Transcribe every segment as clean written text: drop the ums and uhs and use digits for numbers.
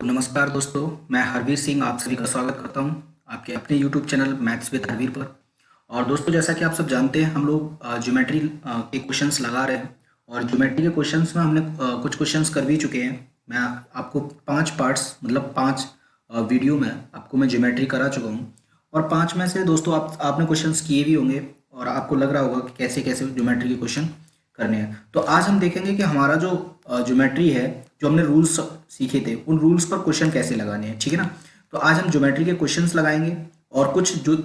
नमस्कार दोस्तों, मैं हरवीर सिंह आप सभी का स्वागत करता हूं आपके अपने YouTube channel maths with Harveer पर। और दोस्तों, जैसा कि आप सब जानते हैं, हम लोग ज्योमेट्री के क्वेश्चंस लगा रहे हैं। और ज्योमेट्री के क्वेश्चंस में हमने कुछ क्वेश्चंस कर भी चुके हैं। मैं आपको 5 पार्ट्स मतलब 5 वीडियो में आपको मैं ज्योमेट्री करा चुका हूँ। और 5 में से दोस्तों आपने क्वेश्चंस किए भी होंगे और आपको लग रहा होगा कि कैसे कैसे ज्योमेट्री के क्वेश्चन करने हैं। तो आज हम देखेंगे कि हमारा जो ज्योमेट्री है, जो हमने रूल्स सीखे थे, उन रूल्स पर क्वेश्चन कैसे लगाने हैं। ठीक है ना। तो आज हम ज्योमेट्री के क्वेश्चंस लगाएंगे और कुछ जो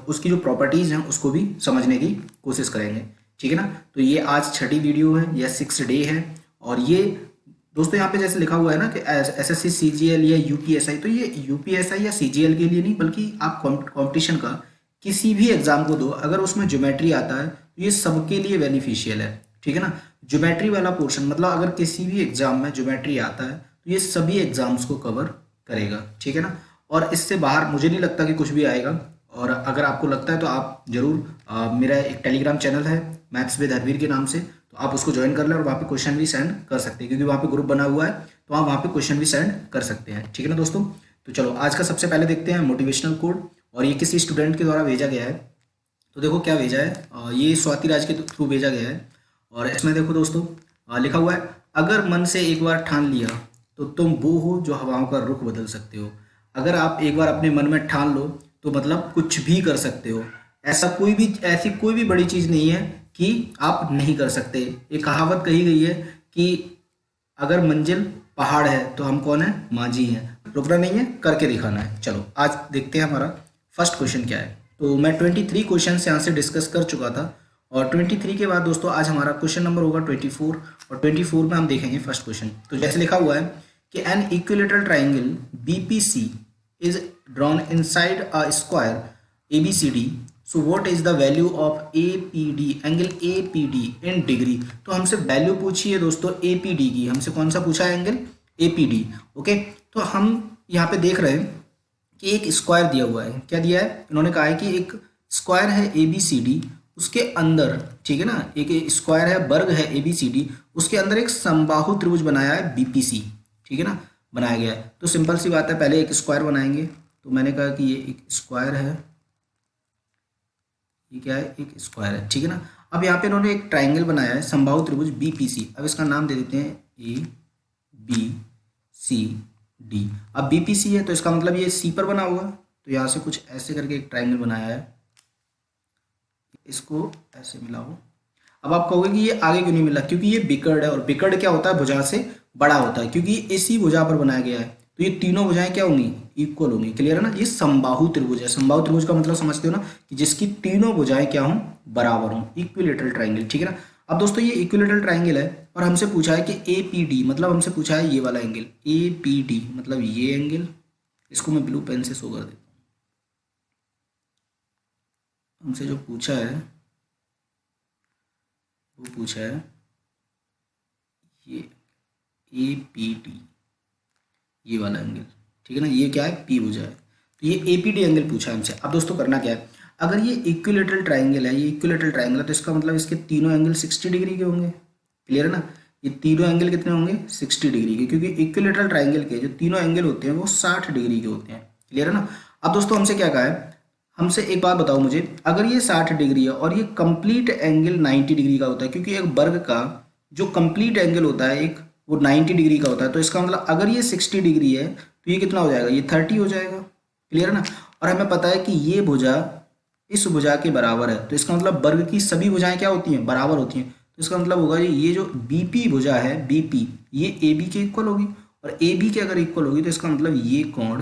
उसकी जो प्रॉपर्टीज हैं उसको भी समझने की कोशिश करेंगे। ठीक है ना। तो ये आज छठी वीडियो है, यह 6th डे है। और ये दोस्तों यहाँ पे जैसे लिखा हुआ है ना कि एसएससी सीजीएल या यूपीएसआई, तो ये यूपीएसआई या सीजीएल के लिए नहीं, बल्कि आप कंपटीशन का किसी भी एग्जाम को दो, अगर उसमें ज्योमेट्री आता है तो ये सबके लिए बेनिफिशियल है। ठीक है ना। ज्योमेट्री वाला पोर्शन मतलब अगर किसी भी एग्जाम में ज्योमेट्री आता है तो ये सभी एग्जाम्स को कवर करेगा। ठीक है ना। और इससे बाहर मुझे नहीं लगता कि कुछ भी आएगा। और अगर आपको लगता है तो आप जरूर मेरा एक टेलीग्राम चैनल है मैथ्स विद हरवीर के नाम से, तो आप उसको ज्वाइन कर लें और वहाँ पे क्वेश्चन भी सेंड कर सकते हैं, क्योंकि वहाँ पे ग्रुप बना हुआ है, तो आप वहाँ पे क्वेश्चन भी सेंड कर सकते हैं। ठीक है ना दोस्तों। तो चलो आज का सबसे पहले देखते हैं मोटिवेशनल कोड। और ये किसी स्टूडेंट के द्वारा भेजा गया है। तो देखो क्या भेजा है, ये स्वाति राज के थ्रू भेजा गया है। और इसमें देखो दोस्तों लिखा हुआ है, अगर मन से एक बार ठान लिया तो तुम वो हो जो हवाओं का रुख बदल सकते हो। अगर आप एक बार अपने मन में ठान लो तो मतलब कुछ भी कर सकते हो। ऐसी कोई भी बड़ी चीज़ नहीं है कि आप नहीं कर सकते। एक कहावत कही गई है कि अगर मंजिल पहाड़ है तो हम कौन है, मांझी हैं। रुकना नहीं है, करके दिखाना है। चलो आज देखते हैं हमारा फर्स्ट क्वेश्चन क्या है। तो मैं 23 क्वेश्चन यहाँ से डिस्कस कर चुका था। और 23 के बाद दोस्तों आज हमारा क्वेश्चन नंबर होगा 24। और 24 में हम देखेंगे फर्स्ट क्वेश्चन। तो जैसे लिखा हुआ है कि an equilateral triangle BPC is drawn inside a square ABCD, so what is the value of APD, angle APD in degree. तो हमसे वैल्यू पूछी है दोस्तों एपीडी की। हमसे कौन सा पूछा है, एंगल एपीडी। ओके। तो हम यहाँ पे देख रहे हैं कि एक स्क्वायर दिया हुआ है। क्या दिया है, इन्होंने कहा है कि एक स्क्वायर है एबीसीडी, उसके अंदर, ठीक है ना, एक स्क्वायर है, वर्ग है एबीसीडी, उसके अंदर एक समबाहु त्रिभुज बनाया है बीपीसी। ठीक है ना, बनाया गया है। तो सिंपल सी बात है, पहले एक स्क्वायर बनाएंगे। तो मैंने कहा कि ये एक स्क्वायर है, ये क्या है, एक स्क्वायर है। ठीक है ना। अब यहाँ पे इन्होंने एक ट्राइंगल बनाया है समबाहु त्रिभुज बीपीसी। अब इसका नाम दे देते हैं ए बी सी डी। अब बीपीसी है तो इसका मतलब ये सी पर बना हुआ। तो यहाँ से कुछ ऐसे करके एक ट्राइंगल बनाया है, इसको ऐसे मिलाओ। अब आप कहोगे कि ये आगे क्यों नहीं मिला, क्योंकि ये बिकर्ड है। और बिकर्ड क्या होता है, भुजा से बड़ा होता है, क्योंकि इसी भुजा पर बनाया गया है। तो ये तीनों भुजाएं क्या होंगी, इक्वल होंगी। क्लियर है ना। ये समबाहु त्रिभुज है। समबाहु त्रिभुज का मतलब समझते हो ना, कि जिसकी तीनों भुजाएं क्या हों, बराबर हों, इक्विलेटरल ट्राइंगल। ठीक है ना। अब दोस्तों ये इक्विलेटरल ट्राइंगल है और हमसे पूछा है कि एपीडी, मतलब हमसे पूछा है ये वाला एंगल एपीडी, मतलब ये एंगल। इसको मैं ब्लू पेन से शो कर देता हूँ। हमसे जो पूछा है वो पूछा है ये ए पी डी, ये वाला एंगल। ठीक है ना। ये क्या है, पी भुजा है। तो ये ए पी डी एंगल पूछा है हमसे। अब दोस्तों करना क्या है, अगर ये इक्विलेटरल ट्राइंगल है, ये इक्विलेटरल ट्राइंगल है, तो इसका मतलब इसके तीनों एंगल 60 डिग्री के होंगे। क्लियर है ना। ये तीनों एंगल कितने होंगे, 60 डिग्री के, क्योंकि इक्विलेटरल ट्राइंगल के जो तीनों एंगल होते हैं वो 60 डिग्री के होते हैं। क्लियर है ना। अब दोस्तों हमसे क्या कहा है, हमसे एक बात बताओ मुझे, अगर ये 60 डिग्री है और ये कंप्लीट एंगल 90 डिग्री का होता है, क्योंकि एक वर्ग का जो कंप्लीट एंगल होता है एक, वो 90 डिग्री का होता है। तो इसका मतलब अगर ये 60 डिग्री है तो ये कितना हो जाएगा, ये 30 हो जाएगा। क्लियर है ना। और हमें पता है कि ये भुजा इस भुजा के बराबर है। तो इसका मतलब वर्ग की सभी भुजाएं क्या होती हैं, बराबर होती हैं। तो इसका मतलब होगा ये जो बीपी भुजा है, बीपी, ये ए बी के इक्वल होगी। और ए बी के अगर इक्वल होगी तो इसका मतलब ये कोण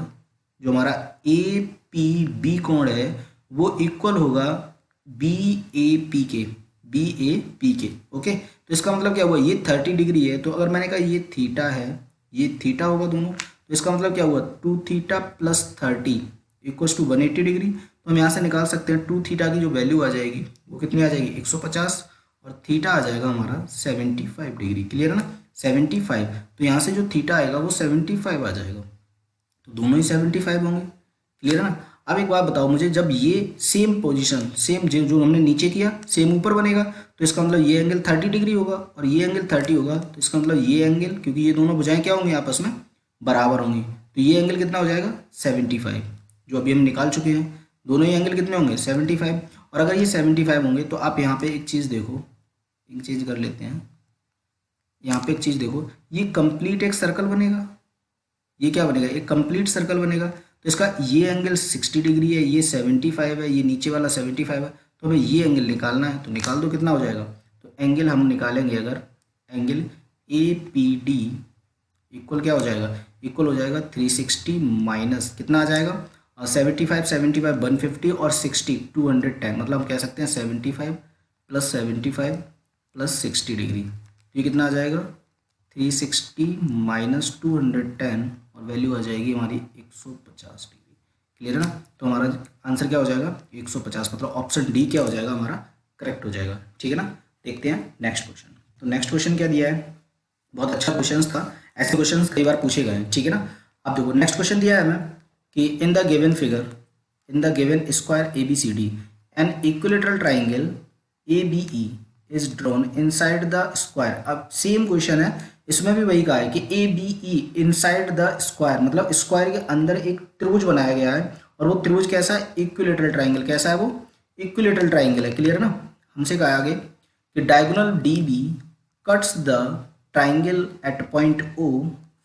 जो हमारा ए पी बी कोण है वो इक्वल होगा बी ए पी के, बी ए पी के। ओके। तो इसका मतलब क्या हुआ, ये 30 डिग्री है। तो अगर मैंने कहा ये थीटा है, ये थीटा होगा दोनों, तो इसका मतलब क्या हुआ, 2 theta plus 30 equal to 180 degree. तो हम यहाँ से निकाल सकते हैं 2 थीटा की जो वैल्यू आ जाएगी वो कितनी आ जाएगी, 150। और थीटा आ जाएगा हमारा 75 डिग्री। क्लियर है ना, 75। तो यहाँ से जो थीटा आएगा वो 75 आ जाएगा। तो दोनों ही 75 होंगे। क्लियर है ना। अब एक बात बताओ मुझे, जब ये सेम पोजीशन, सेम जो हमने नीचे किया सेम ऊपर बनेगा, तो इसका मतलब ये एंगल 30 डिग्री होगा और ये एंगल 30 होगा। तो इसका मतलब ये एंगल, क्योंकि ये दोनों भुजाएं क्या होंगी आपस में बराबर होंगी तो ये एंगल कितना हो जाएगा 75, जो अभी हम निकाल चुके हैं। दोनों ही एंगल कितने होंगे 75। और अगर ये 75 होंगे तो आप यहाँ पे एक चीज़ देखो, एक चीज़ कर लेते हैं, यहाँ पे एक चीज़ देखो, ये कंप्लीट एक सर्कल बनेगा। ये क्या बनेगा, एक कंप्लीट सर्कल बनेगा। तो इसका ये एंगल 60 डिग्री है, ये 75 है, ये नीचे वाला 75 है। तो हमें ये एंगल निकालना है, तो निकाल दो कितना हो जाएगा। तो एंगल हम निकालेंगे, अगर angle A P D equal क्या हो जाएगा, इक्वल हो जाएगा 360 माइनस कितना आ जाएगा 75, 75 150 और 60 210, मतलब हम कह सकते हैं 75 प्लस 60 डिग्री। तो ये कितना आ जाएगा 360 माइनस 210 और वैल्यू आ जाएगी हमारी 150 डिग्री। क्लियर है ना। तो हमारा आंसर क्या हो जाएगा 150, मतलब ऑप्शन डी क्या हो जाएगा हमारा करेक्ट हो जाएगा। ठीक है ना। देखते हैं नेक्स्ट क्वेश्चन। तो नेक्स्ट क्वेश्चन क्या दिया है, बहुत अच्छा क्वेश्चन था, ऐसे क्वेश्चन कई बार पूछे गए हैं। ठीक है ना। अब देखो नेक्स्ट क्वेश्चन दिया है हमें कि in the given figure, in the given square A B C D an equilateral triangle A B E is drawn inside the square. अब सेम क्वेश्चन है, इसमें भी वही कहा है कि A B E inside the square, मतलब square के अंदर एक त्रिभुज बनाया गया है। और वो त्रिभुज कैसा है, इक्विलेटरल ट्राइंगल। कैसा है वो, इक्विलेटरल ट्राइंगल है। क्लियर है ना। हमसे कहा आगे कि diagonal D B cuts the triangle at point O,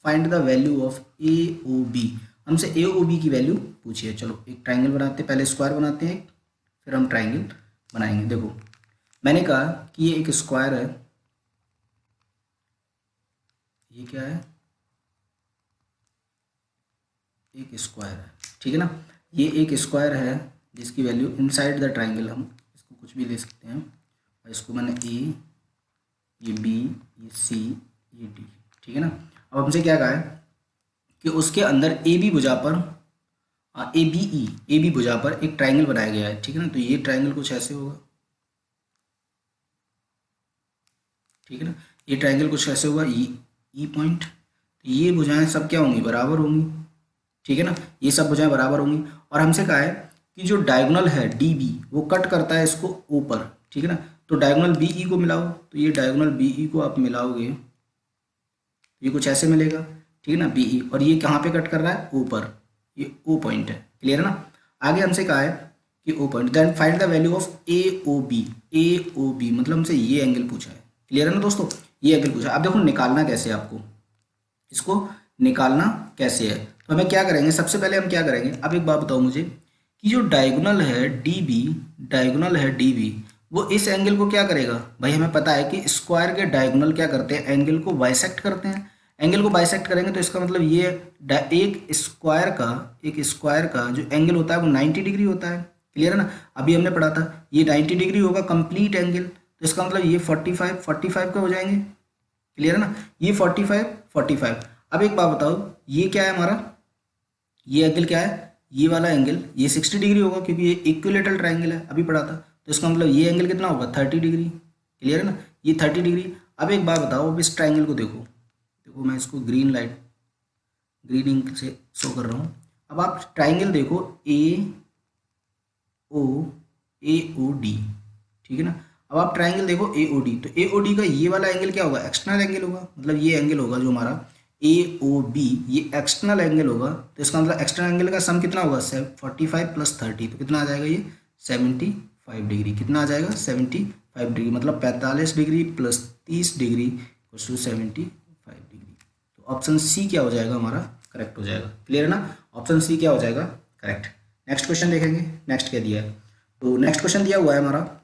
find the value of A O B. हमसे ए ओ बी की वैल्यू पूछी है। चलो एक ट्राइंगल बनाते हैं, पहले स्क्वायर बनाते हैं फिर हम ट्राइंगल बनाएंगे। देखो मैंने कहा कि ये एक स्क्वायर है, ये क्या है, एक स्क्वायर है। ठीक है ना। ये एक स्क्वायर है जिसकी वैल्यू इनसाइड द ट्राइंगल, हम इसको कुछ भी ले सकते हैं। और इसको मैंने ए, ये बी, ये सी, ये डी। ठीक है ना। अब हमसे क्या कहा है कि उसके अंदर ए बी भुजा पर ए बी भुजा पर एक ट्राइंगल बनाया गया है। ठीक है ना। तो ये ट्राइंगल कुछ ऐसे होगा। ठीक है ना। ये ट्राइंगल कुछ ऐसे होगा, ई पॉइंट। ये भुजाएं सब क्या होंगी, बराबर होंगी। ठीक है ना। ये सब भुजाएं बराबर होंगी। और हमसे कहा है कि जो डायगोनल है डी बी वो कट करता है इसको ऊपर। ठीक है ना। तो डायगोनल बी ई को मिलाओ, तो ये डायगोनल बी ई को आप मिलाओगे, ये कुछ ऐसे मिलेगा। ठीक है ना। बी ई, और ये कहाँ पे कट कर रहा है, ऊपर, ये ओ पॉइंट है। क्लियर है ना। आगे हमसे कहा है कि O point, then find the value of A O B. A O B मतलब हमसे ये एंगल पूछा है। क्लियर है ना दोस्तों, ये एंगल पूछा है। अब देखो निकालना कैसे है आपको, इसको निकालना कैसे है। तो हमें क्या करेंगे, सबसे पहले हम क्या करेंगे, अब एक बात बताओ मुझे कि जो डायगोनल है डी बी, डायगोनल है डी बी, वो इस एंगल को क्या करेगा। भाई हमें पता है कि स्क्वायर के डायगोनल क्या करते हैं, एंगल को बाइसेक्ट करते हैं। एंगल को बाइसेक्ट करेंगे तो इसका मतलब ये एक स्क्वायर का जो एंगल होता है वो 90 डिग्री होता है। क्लियर है ना। अभी हमने पढ़ा था ये 90 डिग्री होगा कंप्लीट एंगल, तो इसका मतलब ये 45 का हो जाएंगे। क्लियर है ना। ये 45। अब एक बात बताओ, ये क्या है हमारा, ये एंगल क्या है, ये वाला एंगल ये 60 डिग्री होगा क्योंकि ये इक्विलेटरल ट्राइंगल है, अभी पढ़ा था। तो इसका मतलब ये एंगल कितना होगा 30 डिग्री। क्लियर है ना। ये 30 डिग्री। अब एक बात बताओ, अब इस ट्राइंगल को देखो, देखो मैं इसको ग्रीन इंक से शो कर रहा हूँ। अब आप ट्राइंगल देखो ओ ए ओ डी। ठीक है ना। अब आप ट्राइंगल देखो ए ओ डी, तो ए ओ डी का ये वाला एंगल क्या होगा, एक्सटर्नल एंगल होगा। मतलब ये एंगल होगा जो हमारा ए ओ बी, ये एक्सटर्नल एंगल होगा। तो इसका मतलब एक्सटर्नल एंगल का सम कितना होगा 45 प्लस 30, तो कितना आ जाएगा ये 75 डिग्री। कितना आ जाएगा 75 डिग्री, मतलब 45 degree plus 30 degree equals to 75 degree. तो ऑप्शन सी क्या हो जाएगा हमारा करेक्ट हो जाएगा। क्लियर है ना। ऑप्शन सी क्या हो जाएगा करेक्ट। नेक्स्ट क्वेश्चन देखेंगे, नेक्स्ट क्या दिया है। तो नेक्स्ट क्वेश्चन दिया हुआ है हमारा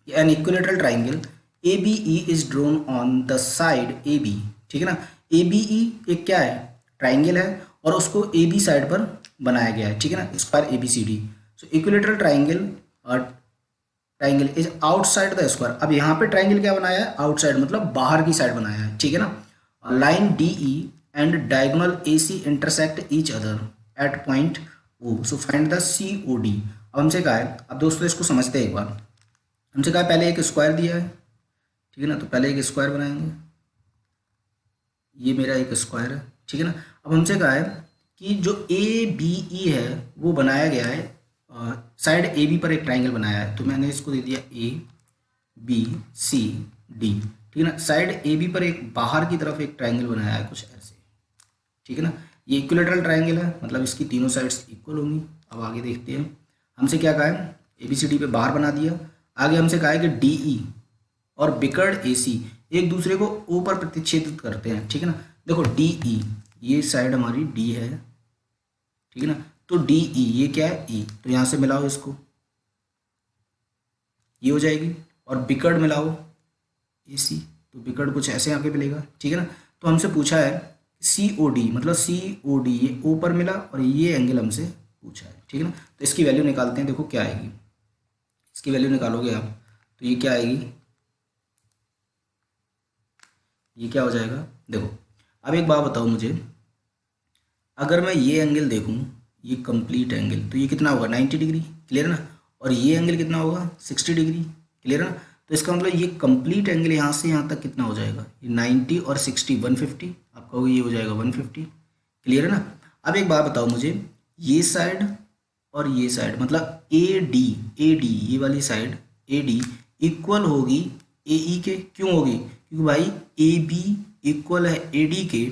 an equilateral triangle A B E is drawn on the side A B. ठीक है ना। ए बी ई एक क्या है, ट्राइंगल है और उसको ए बी साइड पर बनाया गया है। ठीक है ना। Square A B C D. So equilateral triangle triangle is outside the square. अब यहाँ पे ट्राइंगल क्या बनाया है, आउटसाइड मतलब बाहर की साइड बनाया है। ठीक है ना। Line D E and diagonal A C intersect each other at point O, so find the C O D. अब हमसे कहा है, अब दोस्तों इसको समझते हैं एक बार। हमसे कहा पहले एक स्क्वायर दिया है। ठीक है ना। तो पहले एक स्क्वायर बनाएंगे, ये मेरा एक स्क्वायर है। ठीक है ना। अब हमसे कहा है कि जो ए बी ई है वो बनाया गया है साइड ए बी पर एक ट्राइंगल बनाया है। तो मैंने इसको दे दिया ए बी सी डी। ठीक है ना। साइड ए बी पर एक बाहर की तरफ एक ट्राइंगल बनाया है कुछ ऐसे। ठीक ठीक है ना। ये इक्विलेटरल ट्राइंगल है, मतलब इसकी तीनों साइड्स इक्वल होंगी। अब आगे देखते हैं, हमसे क्या कहा है, ABCD पे बाहर बना दिया। आगे हमसे कहा है कि DE और बिकर्ड AC एक दूसरे को O पर प्रतिच्छेदित करते हैं, ठीक है ना। देखो DE, ये साइड हमारी D है, ठीक है ना, तो DE ये क्या है E, तो यहाँ से मिलाओ इसको, ये हो जाएगी। और बिकर्ड मिलाओ AC, तो बिकर्ड कुछ ऐसे आके मिलेगा, ठीक है ना। तो हमसे पूछा है COD, मतलब COD ये O पर मिला और ये एंगल हमसे पूछा है, ठीक है ना। तो इसकी वैल्यू निकालते हैं, देखो क्या आएगी। इसकी वैल्यू निकालोगे आप तो ये क्या आएगी, ये क्या हो जाएगा। देखो अब एक बात बताओ मुझे, अगर मैं ये एंगल देखूं, ये कंप्लीट एंगल, तो ये कितना होगा 90 डिग्री, क्लियर है ना। और ये एंगल कितना होगा 60 डिग्री, क्लियर है ना। तो इसका मतलब ये कंप्लीट एंगल यहाँ से यहाँ तक कितना हो जाएगा, ये 90 और 60 150, आप कहोगे ये हो जाएगा 150, क्लियर है ना। अब एक बात बताओ मुझे, ये साइड और ये साइड, मतलब AD ये वाली साइड AD इक्वल होगी AE के, क्यों होगी, क्योंकि भाई AB इक्वल है AD के,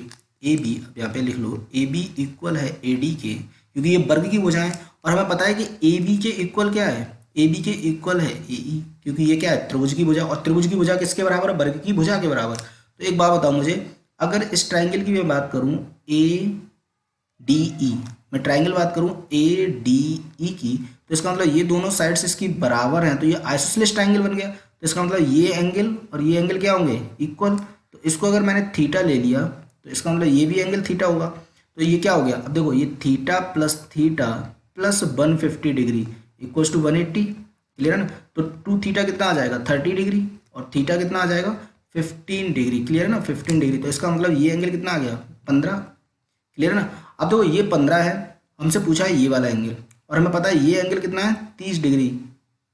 AB अब यहाँ पे लिख लो, AB इक्वल है AD के, क्योंकि ये वर्ग की भुजाएं, और हमें पता है कि AB के इक्वल क्या है, AB के इक्वल है AE, क्योंकि ये क्या है त्रिभुज की भुजा, और त्रिभुज की भुजा किसके बराबर है, वर्ग की भुजा के बराबर। तो एक बात बताओ मुझे, अगर इस ट्राइंगल की मैं बात करूं ADE, मैं ट्राइंगल बात करूं ADE की, तो इसका मतलब ये दोनों साइड्स इसकी बराबर हैं, तो ये आइसोसेलेस ट्राइंगल बन गया। तो इसका मतलब ये एंगल और ये एंगल क्या होंगे, इक्वल। तो इसको अगर मैंने थीटा ले लिया तो इसका मतलब ये भी एंगल थीटा होगा। तो ये क्या हो गया, अब देखो ये theta plus 150 degree equals to 180, clear है ना। तो 2 थीटा कितना आ जाएगा 30 डिग्री, और थीटा कितना आ जाएगा 15 डिग्री, क्लियर है ना 15 डिग्री। तो इसका मतलब ये एंगल कितना आ गया 15, क्लियर है ना। अब देखो ये 15 है, हमसे पूछा है ये वाला एंगल, और हमें पता है ये एंगल कितना है 30 डिग्री,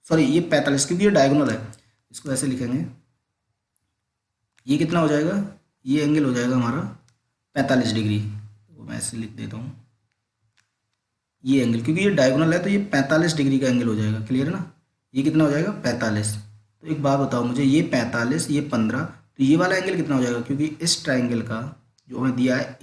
सॉरी ये 45, क्योंकि ये डायगोनल है, इसको ऐसे लिखेंगे, ये कितना हो जाएगा, ये एंगल हो जाएगा हमारा 45 डिग्री, तो मैं ऐसे लिख देता हूँ ये एंगल, क्योंकि ये डायगोनल है तो ये 45 डिग्री का एंगल हो जाएगा, क्लियर है ना। ये कितना हो जाएगा 45। तो एक बात बताओ मुझे, ये 45 ये 15, तो ये वाला एंगल कितना हो जाएगा, क्योंकि इस ट्राइंगल का जो हमें दिया है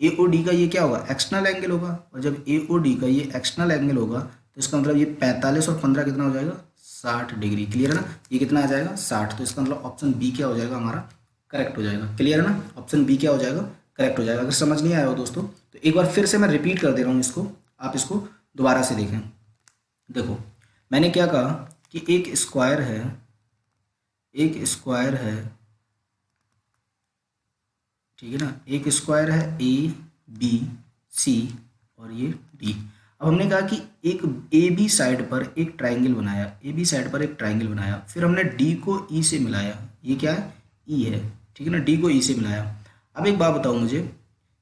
AOD का ये क्या होगा एक्सटर्नल एंगल होगा, और जब AOD का ये एक्सटर्नल एंगल होगा तो इसका मतलब ये 45 और 15 कितना हो जाएगा 60 डिग्री, क्लियर है ना। ये कितना आ जाएगा 60, तो इसका मतलब ऑप्शन बी क्या हो जाएगा हमारा करेक्ट हो जाएगा, क्लियर है ना। ऑप्शन बी क्या हो जाएगा करेक्ट हो जाएगा। अगर समझ नहीं आया हो दोस्तों तो एक बार फिर से मैं रिपीट कर दे रहा हूँ इसको, आप इसको दोबारा से देखें। देखो मैंने क्या कहा कि एक स्क्वायर है, ठीक है ना, एक स्क्वायर है ABC और ये D। अब हमने कहा कि एक AB साइड पर एक ट्राइंगल बनाया, फिर हमने D को E से मिलाया, ये क्या है E है, ठीक है ना, D को E से मिलाया। अब एक बात बताओ मुझे,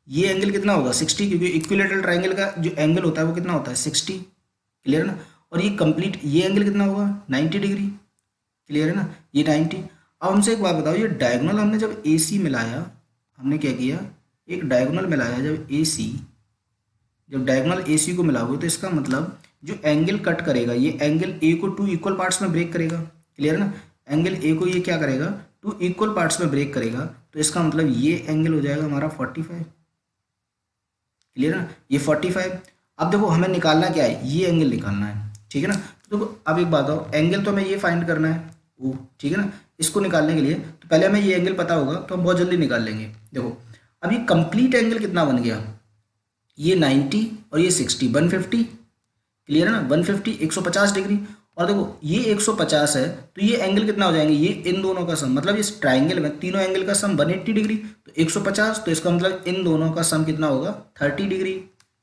ये एंगल कितना होगा 60, क्योंकि इक्विलेटरल ट्राइंगल का जो एंगल होता है वो कितना होता है 60, क्लियर है ना। और ये कंप्लीट ये एंगल कितना होगा 90 डिग्री, क्लियर है ना, ये 90। अब हमसे एक बात बताओ, ये डायगोनल हमने जब AC मिलाया, हमने क्या किया एक डायगोनल मिलाया, जब डायगोनल AC को मिलाओगे तो इसका मतलब जो एंगल कट करेगा ये एंगल A को 2 इक्वल पार्ट्स में ब्रेक करेगा, क्लियर है ना। एंगल A को ये क्या करेगा 2 इक्वल पार्ट्स में ब्रेक करेगा, तो इसका मतलब ये एंगल हो जाएगा हमारा 45, क्लियर है ना, ये 45। अब देखो हमें निकालना क्या है, ये एंगल निकालना है, ठीक है ना। तो देखो अब एक बात हो, एंगल तो हमें ये फाइंड करना है O, ठीक है ना। इसको निकालने के लिए तो पहले हमें ये एंगल पता होगा तो हम बहुत जल्दी निकाल लेंगे। देखो अब ये कंप्लीट एंगल कितना बन गया, ये 90 और ये 60 150, क्लियर है ना 150 150 डिग्री। और देखो ये 150 है तो ये एंगल कितना हो जाएंगे, ये इन दोनों का सम, मतलब इस ट्राइंगल में तीनों एंगल का सम 180 डिग्री, तो 150, तो इसका मतलब इन दोनों का सम कितना होगा 30 डिग्री,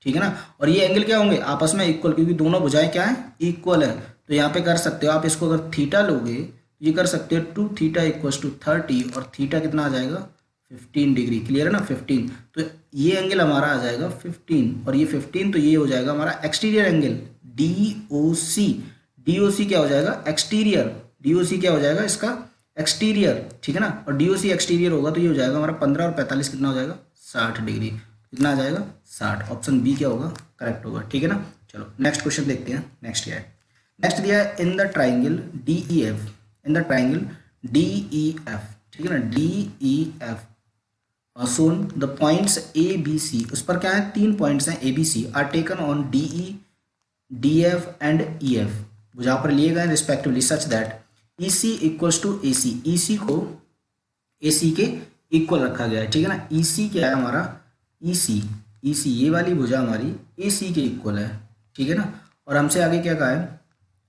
ठीक है ना। और ये एंगल क्या होंगे आपस में इक्वल, क्योंकि दोनों भुजाएं क्या है इक्वल है। तो यहाँ पे कर सकते हो आप इसको, अगर थीटा लोगे ये कर सकते हो 2 थीटा इक्वल्स टू 30, और थीटा कितना आ जाएगा 15 डिग्री, क्लियर है ना 15। तो ये एंगल हमारा आ जाएगा 15 और ये 15, तो ये हो जाएगा हमारा एक्सटीरियर एंगल DOC क्या हो जाएगा एक्सटीरियर, DOC क्या हो जाएगा इसका एक्सटीरियर, ठीक है ना। और DOC एक्सटीरियर होगा तो ये हो जाएगा हमारा 15 और 45 कितना हो जाएगा 60 डिग्री, कितना आ जाएगा 60। ऑप्शन बी क्या होगा करेक्ट होगा, ठीक है ना। चलो नेक्स्ट क्वेश्चन देखते हैं। नेक्स्ट क्या है, नेक्स्ट दिया है इन द ट्राइंगल DEF, ठीक है ना DEF, सोन the points A B C, उस पर क्या है, 3 पॉइंट्स हैं A B C, are taken on D E D F and E F, जहाँ पर लिए गए respectively such that E C equals to A C, E C को ए सी के इक्वल रखा गया है, ठीक है ना। ई सी क्या है हमारा, ई सी ये वाली भुजा हमारी ए सी के इक्वल है, ठीक है ना। और हमसे आगे क्या कहा है,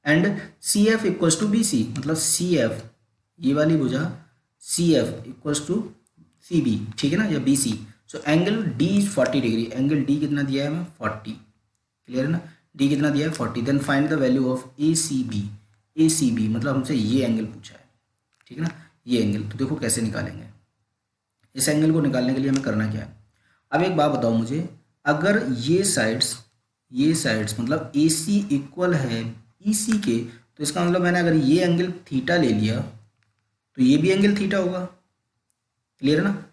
and C F equals to B C, मतलब सी एफ ये वाली भुजा C F equals to C B, ठीक है ना, या B C. So angle D is 40 degree, angle D कितना दिया है हमें 40, क्लियर है ना, डी कितना दिया है 40। Then find the value of A C B मतलब हमसे ये एंगल पूछा है, ठीक है ना, ये एंगल। तो देखो कैसे निकालेंगे, इस एंगल को निकालने के लिए हमें करना क्या है। अब एक बात बताओ मुझे, अगर ये साइड्स मतलब ए सी इक्वल है ई सी के, तो इसका मतलब मैंने अगर ये एंगल थीटा ले लिया तो ये भी एंगल थीटा होगा, क्लियर है ना।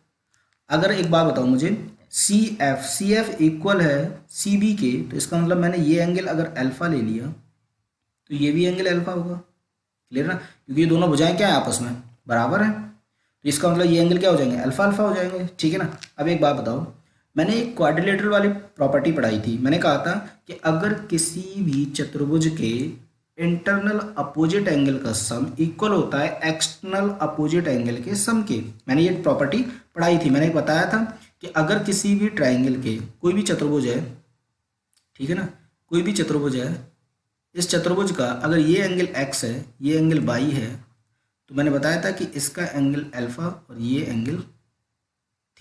अगर एक बात बताओ मुझे, सी एफ इक्वल है सी बी के, तो इसका मतलब मैंने ये एंगल अगर अल्फा ले लिया तो ये भी एंगल अल्फा होगा, क्लियर ना, क्योंकि ये दोनों भुजाएं क्या है आपस में बराबर है, तो इसका मतलब ये एंगल क्या हो जाएंगे, अल्फा अल्फा हो जाएंगे, ठीक है ना। अब एक बात बताओ, मैंने एक क्वाड्रिलेटरल वाली प्रॉपर्टी पढ़ाई थी, मैंने कहा था कि अगर किसी भी चतुर्भुज के इंटरनल अपोजिट एंगल का सम इक्वल होता है एक्सटर्नल अपोजिट एंगल के सम के, मैंने ये प्रॉपर्टी पढ़ाई थी। मैंने बताया था कि अगर किसी भी ट्राइंगल के कोई भी चतुर्भुज है, ठीक है ना, कोई भी चतुर्भुज है, इस चतुर्भुज का अगर ये एंगल x है, ये एंगल y है, तो मैंने बताया था कि इसका एंगल अल्फा और ये एंगल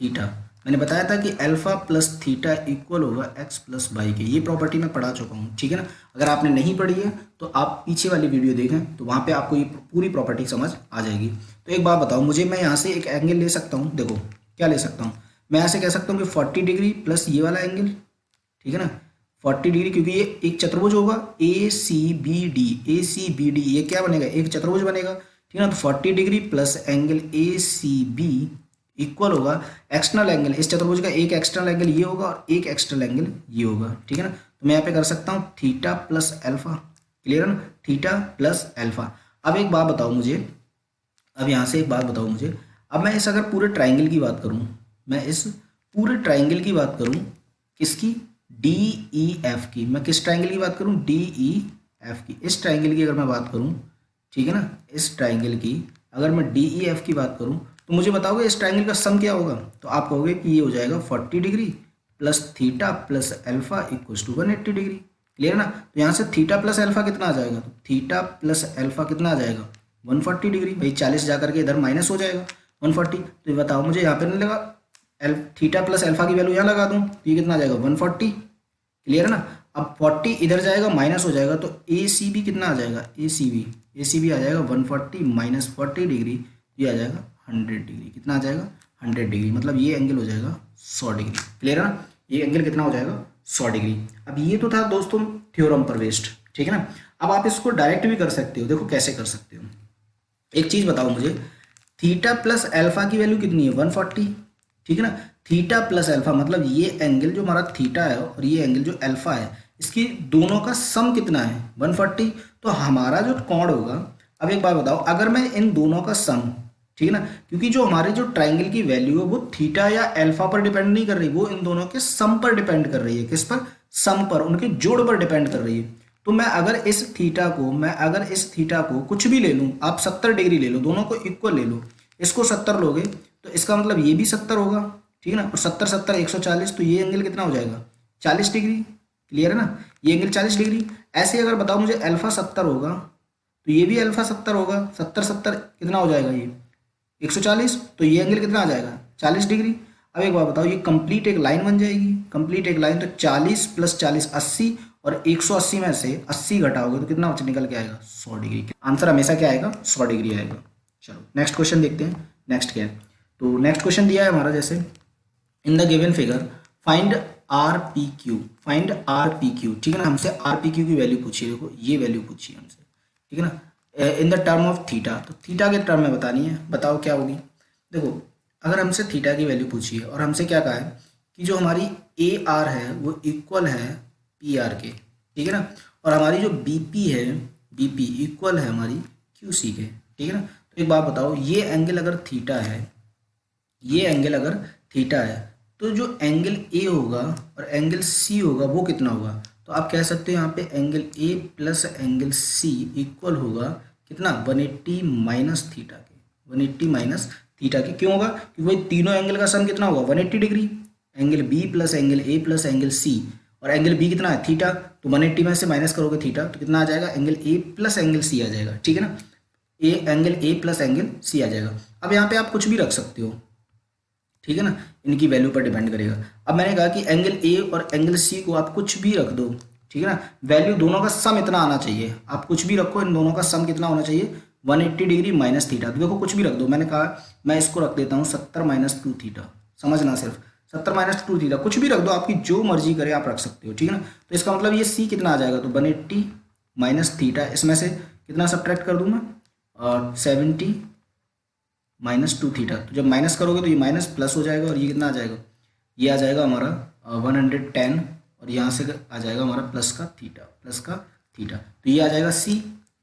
थीटा, मैंने बताया था कि अल्फा प्लस थीटा इक्वल होगा x प्लस वाई के, ये प्रॉपर्टी मैं पढ़ा चुका हूँ, ठीक है ना। अगर आपने नहीं पढ़ी है तो आप पीछे वाली वीडियो देखें, तो वहाँ पे आपको ये पूरी प्रॉपर्टी समझ आ जाएगी। तो एक बात बताओ मुझे, मैं यहाँ से एक एंगल ले सकता हूँ, देखो क्या ले सकता हूँ, मैं यहाँ से कह सकता हूँ कि 40 डिग्री प्लस ये वाला एंगल, ठीक है ना, 40 डिग्री, क्योंकि ये एक चतुर्भुज होगा ए सी बी डी, ये क्या बनेगा, एक चतुर्भुज बनेगा, ठीक है ना। तो 40 degree plus angle A C B equal होगा एक्सटर्नल एंगल, इस चतुर्भुज का एक एक्सटर्नल एंगल ये होगा और एक एक्सटर्नल एंगल ये होगा, ठीक है ना। तो मैं यहाँ पे कर सकता हूँ थीटा प्लस अल्फा, क्लियर है ना, थीटा प्लस अल्फा। अब एक बात बताओ मुझे, अब यहाँ से एक बात बताओ मुझे, अब मैं इस अगर पूरे ट्राइंगल की बात करूँ, मैं इस पूरे ट्राइंगल की बात करूँ, किसकी, डी ई एफ की, मैं किस ट्राइंगल की बात करूँ, डी ई एफ की, इस ट्राइंगल की अगर मैं बात करूँ, ठीक है ना, इस ट्राइंगल की अगर मैं डी ई एफ की बात करूँ, तो मुझे बताओगे इस ट्राइंगल का सम क्या होगा, तो आप कहोगे कि ये हो जाएगा 40 degree plus theta plus alpha equals to 180 degree, clear है ना। तो यहाँ से थीटा प्लस अल्फा कितना आ जाएगा, तो थीटा प्लस अल्फा कितना आ जाएगा 140 डिग्री, भाई 40 जाकर के इधर माइनस हो जाएगा 140, तो ये बताओ मुझे यहाँ पे नहीं लगा, थीटा प्लस अल्फा की वैल्यू यहाँ लगा दूँ तो ये कितना आ जाएगा 140, क्लियर है ना। अब 40 इधर जाएगा माइनस हो जाएगा, तो ए सी बी कितना आ जाएगा, ए सी बी आ जाएगा 140 माइनस 40 डिग्री, ये आ जाएगा 100 डिग्री, कितना आ जाएगा 100 डिग्री, मतलब ये एंगल हो जाएगा 100 डिग्री, क्लियर है ना, ये एंगल कितना हो जाएगा 100 डिग्री। अब ये तो था दोस्तों थ्योरम पर बेस्ड, ठीक है ना। अब आप इसको डायरेक्ट भी कर सकते हो, देखो कैसे कर सकते हो। एक चीज बताओ मुझे, थीटा प्लस अल्फा की वैल्यू कितनी है 140, ठीक है ना, थीटा प्लस अल्फा मतलब ये एंगल जो हमारा थीटा है और ये एंगल जो अल्फा है, इसकी दोनों का सम कितना है 140, तो हमारा जो कोण होगा, अब एक बात बताओ, अगर मैं इन दोनों का सम, ठीक है ना, क्योंकि जो हमारे जो ट्राइंगल की वैल्यू है वो थीटा या अल्फा पर डिपेंड नहीं कर रही, वो इन दोनों के सम पर डिपेंड कर रही है, किस पर, सम पर, उनके जोड़ पर डिपेंड कर रही है। तो मैं अगर इस थीटा को कुछ भी ले लूं, आप 70 डिग्री ले लो, दोनों को इक्वल ले लो, इसको 70 लोगे तो इसका मतलब ये भी 70 होगा, ठीक है ना, और 70 70 140, तो ये एंगल कितना हो जाएगा 40 डिग्री, क्लियर है ना, ये एंगल 40 डिग्री। ऐसे अगर बताओ मुझे अल्फा 70 होगा तो ये भी अल्फा 70 होगा, 70 70 कितना हो जाएगा ये 140, तो ये एंगल कितना आ जाएगा 40 डिग्री। अब एक बात बताओ, ये कंप्लीट एक लाइन बन जाएगी, कंप्लीट एक लाइन, तो 40 प्लस 40 80, और 180 में से 80 घटाओगे तो कितना निकल के आएगा 100 डिग्री, आंसर हमेशा क्या आएगा 100 डिग्री आएगा। चलो नेक्स्ट क्वेश्चन देखते हैं, नेक्स्ट क्या है। तो नेक्स्ट क्वेश्चन दिया है हमारा जैसे, इन the given figure find are P Q, ठीक है ना, हमसे आर पी क्यू की वैल्यू पूछी है, देखो ये वैल्यू पूछी है हमसे, ठीक है ना, in the term of theta, तो थीटा के टर्म में बतानी है, बताओ क्या होगी। देखो अगर हमसे थीटा की वैल्यू पूछी है और हमसे क्या कहा है कि जो हमारी ए आर है वो इक्वल है पी आर के, ठीक है ना, और हमारी जो बी पी है, बी पी इक्वल है हमारी क्यू सी के, ठीक है ना। तो एक बात बताओ, ये एंगल अगर थीटा है, ये एंगल अगर थीटा है, तो जो एंगल ए होगा और एंगल सी होगा वो कितना होगा, तो आप कह सकते हो यहाँ पे angle A plus angle C equal होगा कितना 180 माइनस थीटा के, 180 माइनस थीटा के। क्यों होगा, क्योंकि भाई तीनों एंगल का सम कितना होगा 180 degree, angle B plus angle A plus angle C, और एंगल बी कितना है थीटा, तो 180 में से माइनस करोगे थीटा तो कितना आ जाएगा angle A plus angle C आ जाएगा, ठीक है ना, angle A plus angle C आ जाएगा। अब यहाँ पे आप कुछ भी रख सकते हो, ठीक है ना, इनकी वैल्यू पर डिपेंड करेगा। अब मैंने कहा कि एंगल ए और एंगल सी को आप कुछ भी रख दो, ठीक है ना, वैल्यू दोनों का सम इतना आना चाहिए, आप कुछ भी रखो, इन दोनों का सम कितना होना चाहिए 180 डिग्री माइनस थीटा। तो देखो कुछ भी रख दो, मैंने कहा मैं इसको रख देता हूँ 70 माइनस 2 थीटा, समझना सिर्फ 70 माइनस 2 थीटा, कुछ भी रख दो, आपकी जो मर्जी करे आप रख सकते हो, ठीक है ना। तो इसका मतलब ये सी कितना आ जाएगा, तो 180 माइनस थीटा, इसमें से कितना सब्ट्रैक्ट कर दूँ मैं, और 70 माइनस 2 थीटा, तो जब माइनस करोगे तो ये माइनस प्लस हो जाएगा, और ये कितना आ जाएगा, ये आ जाएगा हमारा 110, और यहाँ से आ जाएगा हमारा प्लस का थीटा, प्लस का थीटा, तो ये आ जाएगा सी,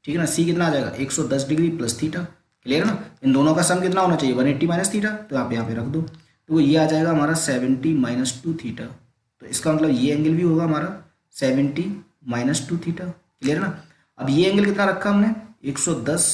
ठीक है ना, सी कितना आ जाएगा 110 डिग्री प्लस थीटा, क्लियर है ना। इन दोनों का सम कितना होना चाहिए 180 माइनस थीटा, तो यहाँ पे रख दो, तो ये आ जाएगा हमारा 70 माइनस 2 थीटा, तो इसका मतलब ये एंगल भी होगा हमारा 70 माइनस 2 थीटा, क्लियर है ना। अब ये एंगल कितना रखा हमने 110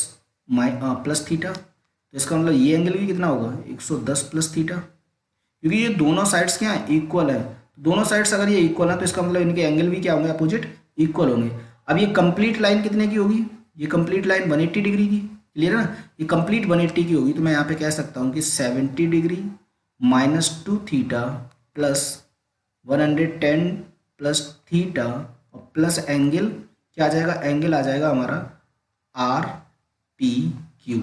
प्लस थीटा, तो इसका मतलब ये एंगल भी कितना होगा 110 प्लस थीटा, क्योंकि ये दोनों साइड्स क्या है इक्वल है, दोनों साइड्स अगर ये इक्वल है तो इसका मतलब इनके एंगल भी क्या होंगे अपोजिट इक्वल होंगे। अब ये कंप्लीट लाइन कितने की होगी, ये कंप्लीट लाइन 180 डिग्री की, क्लियर है ना, ये कंप्लीट 180 की होगी, तो मैं यहाँ पे कह सकता हूँ कि 70 degree minus 2 theta plus 110 plus theta और प्लस एंगल क्या आ जाएगा, एंगल आ जाएगा हमारा R P Q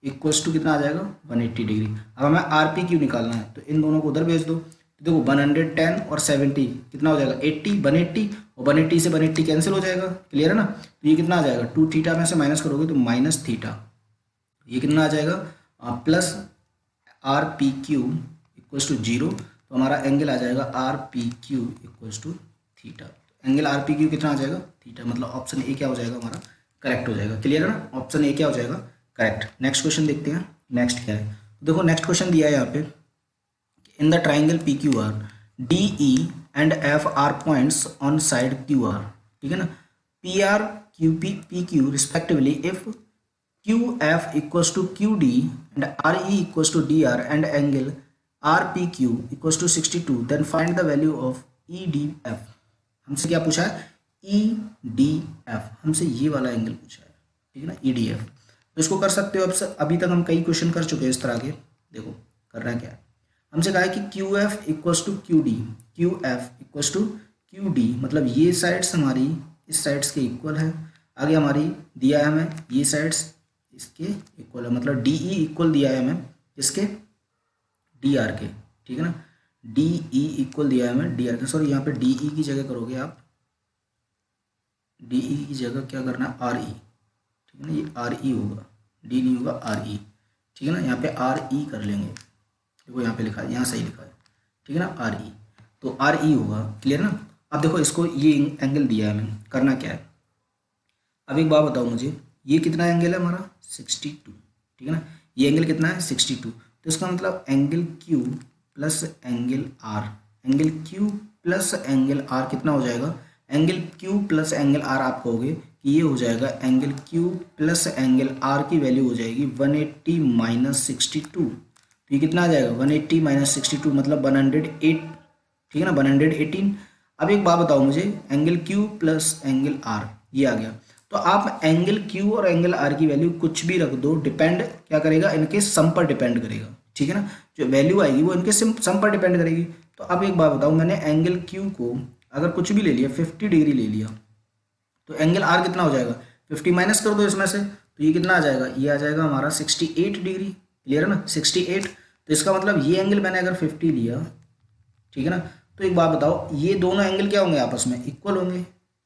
equals to कितना आ जाएगा 180 डिग्री। अब हमें आर पी क्यू निकालना है, तो इन दोनों को उधर भेज दो, तो देखो 110 और 70 कितना हो जाएगा 80, 180 और 180 से 180 कैंसिल हो जाएगा, क्लियर है ना। तो ये कितना आ जाएगा 2 थीटा में से माइनस करोगे तो माइनस थीटा, ये कितना आ जाएगा plus R P Q equals to 0, तो हमारा एंगल आ जाएगा R P Q equals to theta, angle R P Q कितना आ जाएगा थीटा, मतलब ऑप्शन ए क्या हो जाएगा हमारा करेक्ट हो जाएगा, क्लियर है ना, ऑप्शन ए क्या हो जाएगा करेक्ट। नेक्स्ट क्वेश्चन देखते हैं, नेक्स्ट क्या है, देखो नेक्स्ट क्वेश्चन दिया है यहाँ पे, in the triangle P Q R D E and F are points on side Q R, ठीक है ना, P R Q P Q respectively if Q F equals to Q D and R E equals to D R and angle R P Q equals to 62, then find the value of E D F. हमसे क्या पूछा है ई D F, हमसे ये वाला angle पूछा है, ठीक है ना, ई डी एफ। तो इसको कर सकते हो, अब अभी तक हम कई क्वेश्चन कर चुके हैं इस तरह के। देखो करना क्या है, हमसे कहा है कि Q F equals to Q D, Q F equals to Q D, मतलब ये साइड्स हमारी इस साइड्स के इक्वल है, आगे हमारी दिया है हमें ये साइड्स इसके इक्वल है, मतलब डी ई इक्वल दिया है हमें इसके डी आर के, ठीक है ना, डी ई इक्वल दिया है हमें डी आर के, सॉरी यहाँ पे डी ई की जगह करोगे आप, डी ई की जगह क्या करना है आर ई, ठीक है ना, ये आर ई होगा, डी नहीं होगा आर ई, ठीक है ना, यहाँ पे आर ई कर लेंगे, देखो यहाँ पे लिखा है, यहाँ सही लिखा है, ठीक है ना, आर ई, तो आर ई होगा, क्लियर ना। अब देखो इसको ये एंगल दिया है हमें, करना क्या है, अब एक बात बताओ मुझे, ये कितना एंगल है हमारा 62, ठीक है ना, ये एंगल कितना है 62, तो इसका मतलब angle Q plus angle R, angle Q plus angle R कितना हो जाएगा, angle Q plus angle R आप कहोगे कि ये हो जाएगा angle Q plus angle R की वैल्यू हो जाएगी 180 माइनस 62, तो ये कितना आ जाएगा 180 माइनस 62 मतलब 108, ठीक है ना, 118। अब एक बात बताओ मुझे, angle Q plus angle R ये आ गया, तो आप एंगल क्यू और एंगल आर की वैल्यू कुछ भी रख दो, डिपेंड क्या करेगा इनके सम पर डिपेंड करेगा, ठीक है ना, जो वैल्यू आएगी वो इनके सम पर डिपेंड करेगी। तो अब एक बात बताओ, मैंने एंगल क्यू को अगर कुछ भी ले लिया 50 डिग्री ले लिया, तो एंगल आर कितना हो जाएगा 50 माइनस कर दो इसमें से, तो ये कितना आ जाएगा, ये आ जाएगा हमारा 68 डिग्री, क्लियर है ना 68। तो इसका मतलब ये एंगल मैंने अगर 50 लिया, ठीक है ना, तो एक बात बताओ ये दोनों एंगल क्या होंगे आपस में इक्वल होंगे,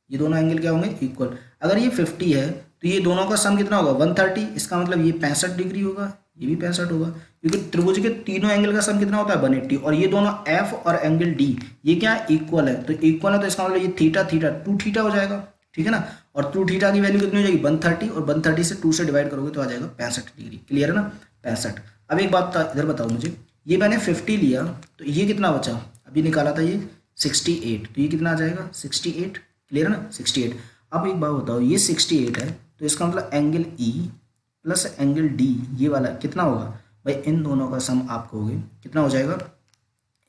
ये दोनों एंगल क्या होंगे इक्वल। अगर ये 50 है तो ये दोनों का सम कितना होगा 130, इसका मतलब ये 65 डिग्री होगा, ये भी 65 होगा, क्योंकि त्रिभुज के तीनों एंगल का सम कितना होता है 180, और ये दोनों एफ और एंगल डी ये क्या इक्वल है, तो इक्वल है तो इसका मतलब ये थीटा थीटा 2 थीटा हो जाएगा, ठीक है ना, और 2 थीटा की वैल्यू कितनी हो जाएगी 130, और 130 से 2 से डिवाइड करोगे तो आ जाएगा 65 डिग्री, क्लियर है ना 65। अब एक बात इधर बताओ मुझे, ये मैंने 50 लिया तो ये कितना बचा, अभी निकाला था ये 68, तो ये कितना आ जाएगा 68, क्लियर है ना 68। अब एक बात बताओ, ये 68 है तो इसका मतलब angle E plus angle D ये वाला कितना होगा भाई, इन दोनों का सम आप कहोगे कितना हो जाएगा,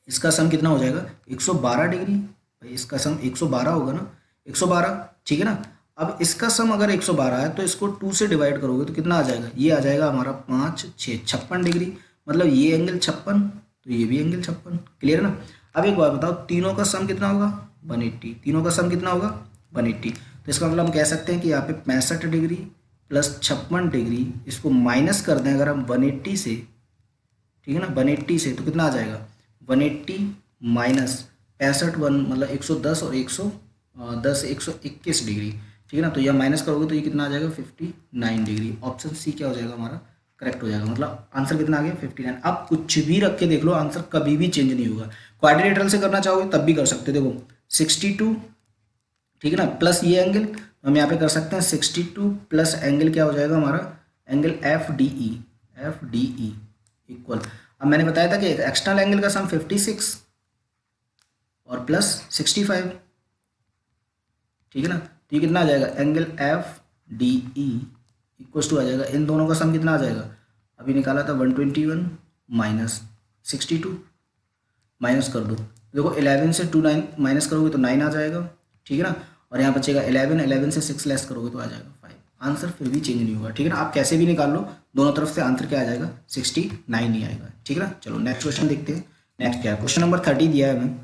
इसका सम कितना हो जाएगा 112 डिग्री, भाई इसका सम 112 होगा ना, 112, ठीक है ना। अब इसका सम अगर 112 है तो इसको 2 से डिवाइड करोगे तो कितना आ जाएगा, ये आ जाएगा हमारा 5 6 56 डिग्री, मतलब ये एंगल 56 तो ये भी एंगल 56, क्लियर है ना। अब एक बात बताओ, तीनों का सम कितना होगा 180, तीनों का सम कितना होगा 180, तो इसका मतलब हम कह सकते हैं कि यहाँ पे 65 डिग्री प्लस 56 डिग्री, इसको माइनस कर दें अगर हम 180 से, ठीक है ना 180 से, तो कितना आ जाएगा 180 माइनस 65 वन मतलब 110 और 110 121 डिग्री, ठीक है ना। तो यह माइनस करोगे तो ये कितना आ जाएगा 59 डिग्री। ऑप्शन सी क्या हो जाएगा हमारा करेक्ट हो जाएगा, मतलब आंसर कितना आ गया 59। आप कुछ भी रख के देख लो आंसर कभी भी चेंज नहीं होगा। क्वाड्रिलेटरल से करना चाहोगे तब भी कर सकते हो, देखो 62, ठीक है ना, प्लस ये एंगल हम यहाँ पे कर सकते हैं 62 प्लस एंगल क्या हो जाएगा हमारा angle F D E equal, अब मैंने बताया था कि एक्सटर्नल एंगल का सम 56 और प्लस 65, ठीक है ना। तो ये कितना आ जाएगा angle F D E equal to आ जाएगा, इन दोनों का सम कितना आ जाएगा, अभी निकाला था 121 माइनस 62, माइनस कर दो, देखो 11 से 2 9 माइनस करोगे तो 9 आ जाएगा, ठीक है ना। और यहाँ बचेगा 11, 11 से 6 लेस करोगे तो आ जाएगा 5, आंसर फिर भी चेंज नहीं होगा, ठीक है ना। आप कैसे भी निकाल लो दोनों तरफ से आंसर क्या आ जाएगा 69 ही आएगा, ठीक है ना। चलो नेक्स्ट क्वेश्चन देखते हैं। नेक्स्ट क्या है, क्वेश्चन नंबर 30 दिया है हमें,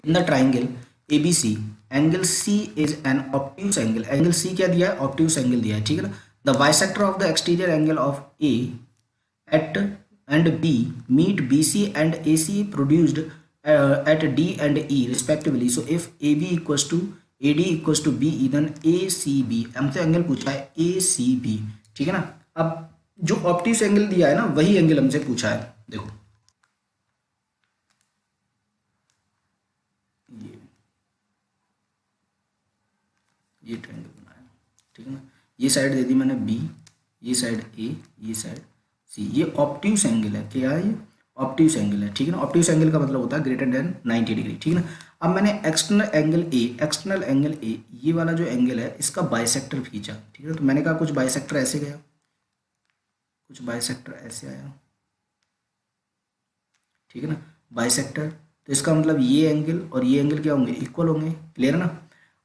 इन the triangle ABC angle C is an obtuse angle, angle C क्या दिया है ऑब्ट्यूज एंगल दिया है, ठीक है ना। The bisector of the exterior angle of A at and B meet BC and AC produced at D and E respectively. So if AB equals to AD equals to BE then ACB, हमसे angle पूछा है ACB, ठीक है ना। अब जो optics angle दिया है ना वही एंगल हमसे पूछा है, देखो ये ट्रायंगल बनाया, ठीक है ना। ये साइड दे दी मैंने B, ये साइड A, ये साइड C, ये ऑब्ट्यूस एंगल है, क्या है ये ऑब्ट्यूस एंगल है, ठीक है ना। ऑब्ट्यूस एंगल का मतलब होता है ग्रेटर देन 90 डिग्री, ठीक है ना। अब मैंने एक्सटर्नल एंगल A ये वाला जो एंगल है इसका बाइसेक्टर खींचा, ठीक है ना। तो मैंने कहा कुछ बाइसेक्टर ऐसे गया, कुछ बाइसेक्टर ऐसे आया, ठीक है ना बाइसेक्टर, तो इसका मतलब ये एंगल और ये एंगल क्या होंगे इक्वल होंगे, क्लियर है ना।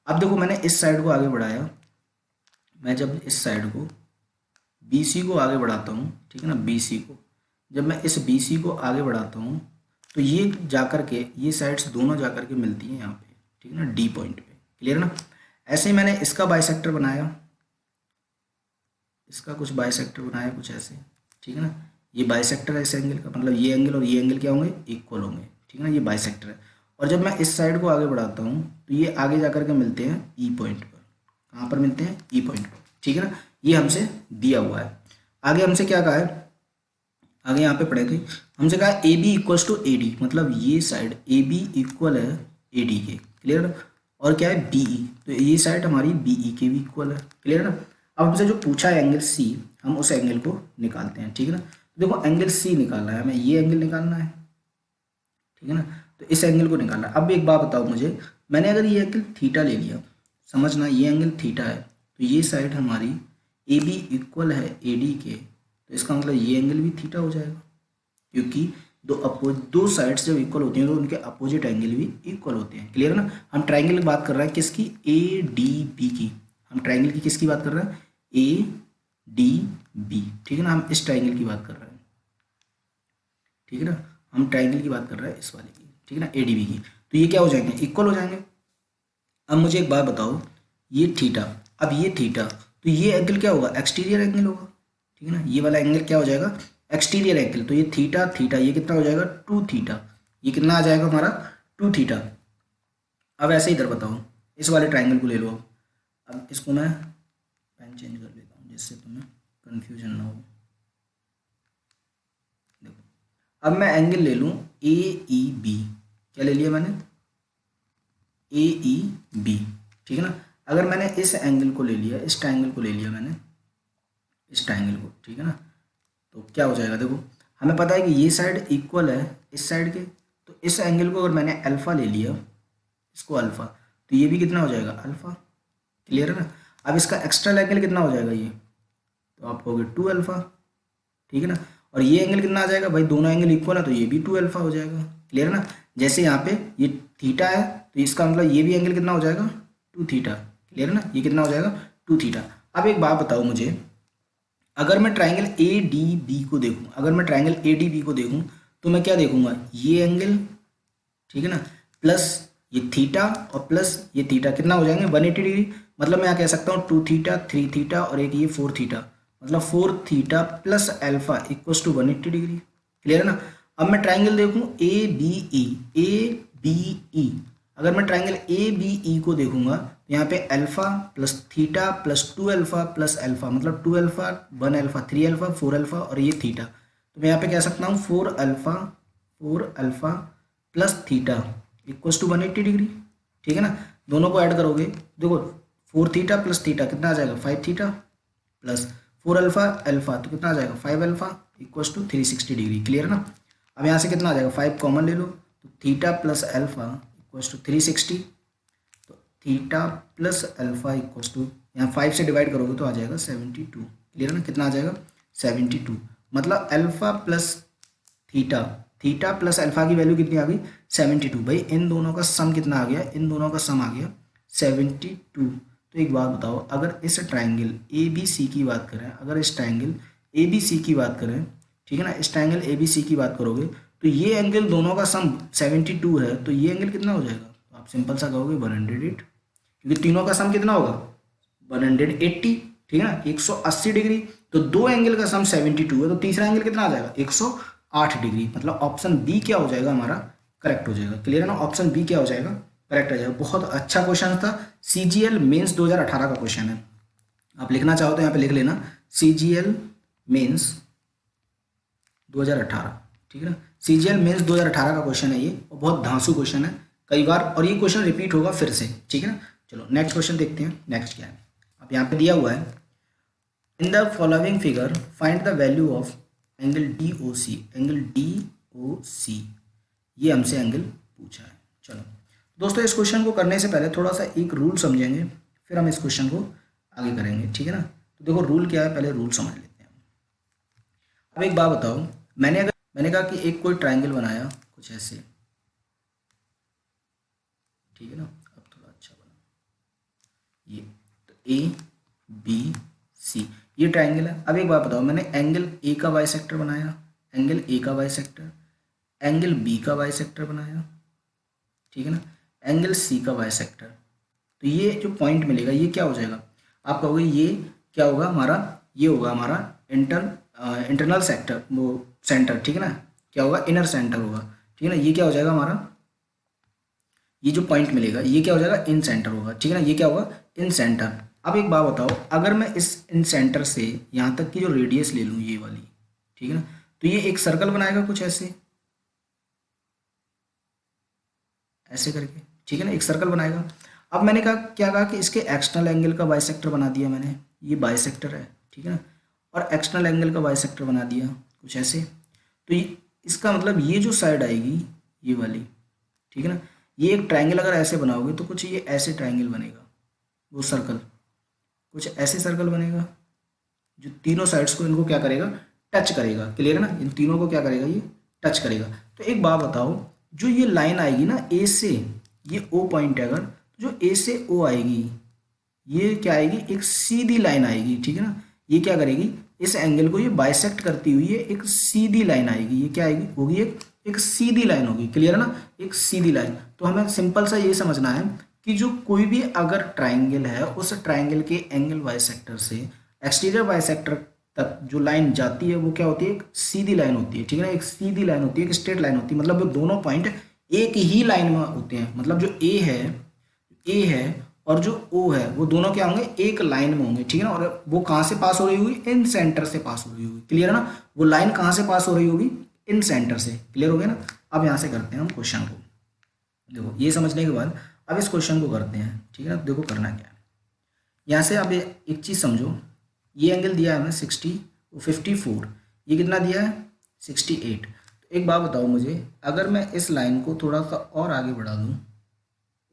अब देखो मैंने इस साइड को आगे बढ़ाया, मैं जब इस साइड को BC को आगे बढ़ाता हूँ, ठीक है ना BC को, जब मैं इस BC को आगे बढ़ाता हूँ तो ये जाकर के ये साइड्स दोनों जाकर के मिलती हैं यहाँ पे, ठीक है ना D पॉइंट पे, क्लियर ना। ऐसे ही मैंने इसका बाइसेक्टर बनाया, इसका कुछ बाइसेक्टर बनाया कुछ ऐसे, ठीक है ना। ये बाइसेक्टर है इस एंगल का, मतलब ये एंगल और ये एंगल क्या होंगे इक्वल होंगे, ठीक है ना, ये बाइसेक्टर है। और जब मैं इस साइड को आगे बढ़ाता हूँ तो ये आगे जाकर के मिलते हैं E पॉइंट पर, कहाँ पर मिलते हैं E पॉइंट पर, ठीक है ना। ये हमसे दिया हुआ है। आगे हमसे क्या कहा है, आगे यहाँ पे पढ़े थे, हमसे कहा AB इक्वल्स टू AD, मतलब ये साइड AB इक्वल है AD के, क्लियर। और क्या है BE, तो ये साइड हमारी BE के भी इक्वल है, क्लियर ना। अब हमसे जो पूछा है एंगल C, हम उस एंगल को निकालते हैं, ठीक है ना। देखो एंगल C निकालना है हमें, ये एंगल निकालना है, ठीक है ना। तो इस एंगल को निकालना है। अब एक बात बताओ मुझे, मैंने अगर ये एंगल थीटा ले लिया, समझना ये एंगल थीटा है, तो ये साइड हमारी AB इक्वल है AD के, तो इसका मतलब ये एंगल भी थीटा हो जाएगा, क्योंकि दो साइड्स जब इक्वल होती हैं तो उनके अपोजिट एंगल भी इक्वल होते हैं, क्लियर ना। हम ट्राइंगल की बात कर रहे हैं किसकी, ADB की, हम ट्राइंगल की किसकी बात कर रहे हैं ADB, ठीक है ना। हम इस ट्राइंगल की बात कर रहे हैं, ठीक है ना, हम ट्राइंगल की बात कर रहे हैं इस वाले की, ठीक है ना ADB की। तो ये क्या हो जाएंगे इक्वल हो जाएंगे। अब मुझे एक बात बताओ, ये थीटा, अब ये थीटा, तो ये एंगल क्या होगा एक्सटीरियर एंगल होगा, ठीक है ना। ये वाला एंगल क्या हो जाएगा एक्सटीरियर एंगल, तो ये थीटा थीटा ये कितना हो जाएगा 2 थीटा, ये कितना आ जाएगा हमारा 2 थीटा। अब ऐसे इधर बताओ, इस वाले ट्राइंगल को ले लो, अब इसको मैं पेन चेंज कर लेता हूँ जिससे तुम्हें कंफ्यूजन ना हो। देखो अब मैं एंगल ले लूँ AEB, क्या ले लिया मैंने AEB, ठीक है ना। अगर मैंने इस एंगल को ले लिया, इस ट्राइंगल को ले लिया मैंने, इस ट्राइंगल को, ठीक है ना, तो क्या हो जाएगा देखो, हमें पता है कि ये साइड इक्वल है इस साइड के, तो इस एंगल को अगर मैंने अल्फ़ा ले लिया, इसको अल्फ़ा, तो ये भी कितना हो जाएगा अल्फ़ा। क्लियर है ना। अब इसका एक्स्ट्रा एंगल कितना हो जाएगा ये, तो आप कहोगे 2 अल्फ़ा। ठीक है ना। और ये एंगल कितना आ जाएगा भाई, दोनों एंगल इक्वल है तो ये भी 2 अल्फ़ा हो जाएगा। क्लियर है ना। जैसे यहाँ पे ये थीटा है तो इसका मतलब ये भी एंगल कितना हो जाएगा 2 थीटा। क्लियर है ना। ये कितना हो जाएगा 2 थीटा। अब एक बात बताओ मुझे, अगर मैं ट्राइंगल ए डी बी को देखूँ, अगर मैं ट्राइंगल ए डी बी को देखूँ तो मैं क्या देखूंगा, ये एंगल, ठीक है ना, प्लस ये थीटा और प्लस ये थीटा कितना हो जाएंगे 180 डिग्री। मतलब मैं यहाँ कह सकता हूँ 2 थीटा 3 थीटा और एक ये 4 थीटा, मतलब 4 theta plus alpha equals to 180 degree. Clear है ना। अब मैं ट्राइंगल देखूँ ए बी ई, अगर मैं ट्राइंगल ए बी ई को देखूंगा तो यहाँ पे alpha plus theta plus 2 alpha plus alpha, मतलब 2 अल्फा 1 अल्फा 3 अल्फा 4 अल्फा और ये थीटा, तो मैं यहाँ पे कह सकता हूँ 4 alpha plus theta equals to 180 degree. ठीक है ना। दोनों को ऐड करोगे, देखो 4 थीटा प्लस थीटा कितना आ जाएगा 5 थीटा प्लस 4 अल्फा अल्फा तो कितना आ जाएगा 5 alpha equals to 360 degree. Clear ना। अब यहाँ से कितना आ जाएगा 5 कॉमन ले लो, तो theta plus alpha equals to 360, तो theta plus alpha equals to यहाँ 5 से डिवाइड करोगे तो आ जाएगा 72। क्लियर ना। कितना आ जाएगा 72, मतलब alpha plus theta, theta plus alpha की वैल्यू कितनी आ गई 72। भाई इन दोनों का सम कितना आ गया, इन दोनों का सम आ गया 72। तो एक बात बताओ, अगर इस ट्राइंगल ए बी सी की बात करें, अगर इस ट्राइंगल ए बी सी की बात करें, ठीक है ना, इस ट्राइंगल ए बी सी की बात करोगे तो ये एंगल दोनों का सम 72 है, तो ये एंगल कितना हो जाएगा, तो आप सिंपल सा कहोगे 108, क्योंकि तीनों का सम कितना होगा 180। ठीक है ना, 180 डिग्री। तो दो एंगल का सम 72 है, तो तीसरा एंगल कितना आ जाएगा 108 डिग्री। मतलब ऑप्शन बी क्या हो जाएगा हमारा करेक्ट हो जाएगा। क्लियर है ना। ऑप्शन बी क्या हो जाएगा करेक्ट हो जाएगा। बहुत अच्छा क्वेश्चन था, सीजीएल मेंस 2018 का क्वेश्चन है। आप लिखना चाहो तो यहाँ पे लिख लेना सीजीएल मेंस 2018। ठीक है ना। सीजीएल मेंस 2018 का क्वेश्चन है ये, और बहुत धांसू क्वेश्चन है कई बार, और ये क्वेश्चन रिपीट होगा फिर से। ठीक है ना। चलो नेक्स्ट क्वेश्चन देखते हैं। नेक्स्ट क्या है, अब यहाँ पे दिया हुआ है in the following figure find the value of angle D O C. Angle D O C, ये हमसे एंगल पूछा है। चलो दोस्तों, इस क्वेश्चन को करने से पहले थोड़ा सा एक रूल समझेंगे, फिर हम इस क्वेश्चन को आगे करेंगे। ठीक है ना। तो देखो रूल क्या है, पहले रूल समझ लेते हैं। अब एक बात बताओ, मैंने कहा कि एक कोई ट्राइंगल बनाया कुछ ऐसे, ठीक है ना, अब थोड़ा अच्छा बना ये, तो ए बी सी ये ट्राइंगल है। अब एक बात बताओ, मैंने एंगल ए का बाइसेक्टर बनाया, एंगल ए का बाइसेक्टर, एंगल बी का बाइसेक्टर बनाया, ठीक है ना, एंगल सी का बाइसेक्टर, तो ये जो पॉइंट मिलेगा ये क्या हो जाएगा, आप कहोगे ये क्या होगा हमारा, ये होगा हमारा इंटरनल सेक्टर, वो सेंटर। ठीक है ना, क्या होगा इनर सेंटर होगा। ठीक है ना। ये क्या हो जाएगा हमारा, ये जो पॉइंट मिलेगा ये क्या हो जाएगा इन सेंटर होगा। ठीक है ना। ये क्या होगा इन सेंटर। अब एक बात बताओ, अगर मैं इस इन सेंटर से यहाँ तक की जो रेडियस ले लूँ ये वाली, ठीक है ना, तो ये एक सर्कल बनाएगा कुछ ऐसे, ऐसे करके। ठीक है ना, एक सर्कल बनाएगा। अब मैंने कहा क्या कहा कि इसके एक्सटर्नल एंगल का बाइसेक्टर बना दिया मैंने, ये बाइसेक्टर है। ठीक है ना, और एक्सटर्नल एंगल का बाइसेक्टर बना दिया कुछ ऐसे। तो ये इसका मतलब ये जो साइड आएगी ये वाली, ठीक है ना, ये एक ट्राइंगल अगर ऐसे बनाओगे तो कुछ ये ऐसे ट्राइंगल बनेगा, वो सर्कल कुछ ऐसे सर्कल बनेगा जो तीनों साइड्स को इनको क्या करेगा टच करेगा। क्लियर है ना, इन तीनों को क्या करेगा ये टच करेगा। तो एक बात बताओ, जो ये लाइन आएगी ना ए से, ये ओ पॉइंट है अगर, तो जो ए से ओ आएगी ये क्या आएगी एक सीधी लाइन आएगी। ठीक है ना, ये क्या करेगी इस एंगल को ये बाइसेक्ट करती हुई ये एक सीधी लाइन आएगी, ये क्या आएगी होगी एक सीधी लाइन होगी। क्लियर है ना, एक सीधी लाइन। तो हमें सिंपल सा ये समझना है कि जो कोई भी अगर ट्राइंगल है उस ट्राइंगल के एंगल बाइसेक्टर से एक्सटीरियर बाइसेक्टर तक जो लाइन जाती है वो क्या होती है एक सीधी लाइन होती है। ठीक है ना, एक सीधी लाइन होती है, एक स्ट्रेट लाइन होती है। मतलब वो दोनों पॉइंट एक ही लाइन में होते हैं। मतलब जो ए है और जो ओ है वो दोनों क्या होंगे एक लाइन में होंगे। ठीक है ना, और वो कहाँ से पास हो रही होगी इन सेंटर से पास हो रही होगी। क्लियर है ना, वो लाइन कहाँ से पास हो रही होगी इन सेंटर से। क्लियर हो गया ना। अब यहाँ से करते हैं हम क्वेश्चन को। देखो ये समझने के बाद अब इस क्वेश्चन को करते हैं। ठीक है ना, देखो करना क्या है, यहाँ से अब एक चीज़ समझो, ये एंगल दिया है हमें 60 54, ये कितना दिया है 68। तो एक बात बताओ मुझे, अगर मैं इस लाइन को थोड़ा सा और आगे बढ़ा दूँ,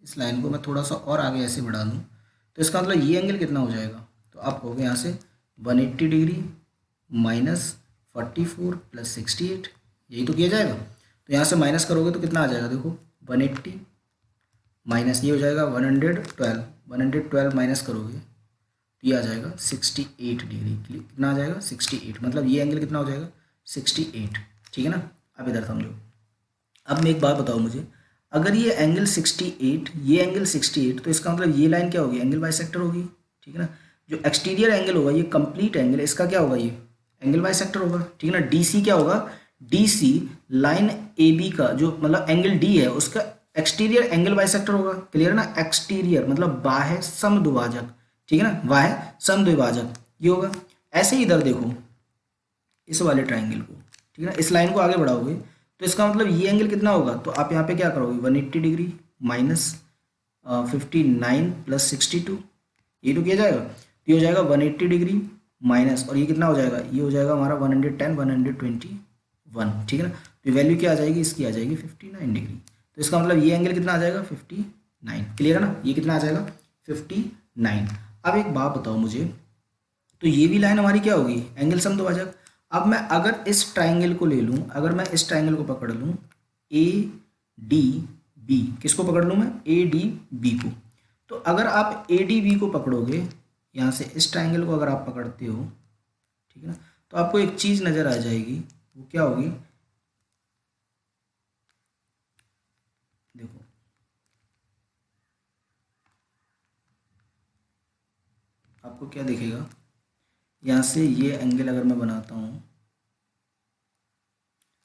इस लाइन को मैं थोड़ा सा और आगे ऐसे बढ़ा दूँ, तो इसका मतलब ये एंगल कितना हो जाएगा? तो आप कहोगे यहाँ से 180 डिग्री माइनस 44 प्लस 68, यही तो किया जाएगा। तो यहाँ से माइनस करोगे तो कितना आ जाएगा? देखो 180 माइनस ये हो जाएगा 112, 112 माइनस करोगे तो ये आ जाएगा 68 डिग्री। कितना आ जाएगा? 68, मतलब ये एंगल कितना हो जाएगा? 68, ठीक है ना। अब इधर समझो, अब मैं एक बात बताओ मुझे, अगर ये एंगल 68, ये एंगल 68, तो इसका मतलब ये लाइन क्या होगी? एंगल बाइसेक्टर होगी, ठीक है ना। जो एक्सटीरियर एंगल होगा, ये कंप्लीट एंगल, इसका क्या होगा? ये एंगल बाइसेक्टर होगा, ठीक है ना। डीसी क्या होगा? डीसी लाइन ए बी का जो मतलब एंगल डी है उसका एक्सटीरियर एंगल बाइसेक्टर होगा, क्लियर ना। एक्सटीरियर मतलब बाह्य समद्विभाजक, ठीक है ना, बाह्य समद्विभाजक ये होगा। ऐसे ही इधर देखो इस वाले ट्राइंगल को, ठीक है ना, इस लाइन को आगे बढ़ाओगे तो इसका मतलब ये एंगल कितना होगा? तो आप यहाँ पे क्या करोगे? 180 डिग्री माइनस 59 प्लस 62, ये तो किया जाएगा। तो ये हो जाएगा 180 डिग्री माइनस, और ये कितना हो जाएगा? ये हो जाएगा हमारा 110 121, ठीक है ना। तो वैल्यू क्या आ जाएगी? इसकी आ जाएगी 59 डिग्री। तो इसका मतलब ये एंगल कितना आ जाएगा? 59, क्लियर है ना। ये कितना आ जाएगा? 59। अब एक बात बताओ मुझे, तो ये भी लाइन हमारी क्या होगी? एंगल समद्विभाजक। अब मैं अगर इस ट्राइंगल को ले लूँ, अगर मैं इस ट्राइंगल को पकड़ लूँ ए डी बी, किसको पकड़ लूँ मैं? ए डी बी को। तो अगर आप ए डी बी को पकड़ोगे, यहाँ से इस ट्राइंगल को अगर आप पकड़ते हो, ठीक है ना, तो आपको एक चीज़ नज़र आ जाएगी, वो क्या होगी? देखो आपको क्या दिखेगा? यहाँ से ये एंगल अगर मैं बनाता हूँ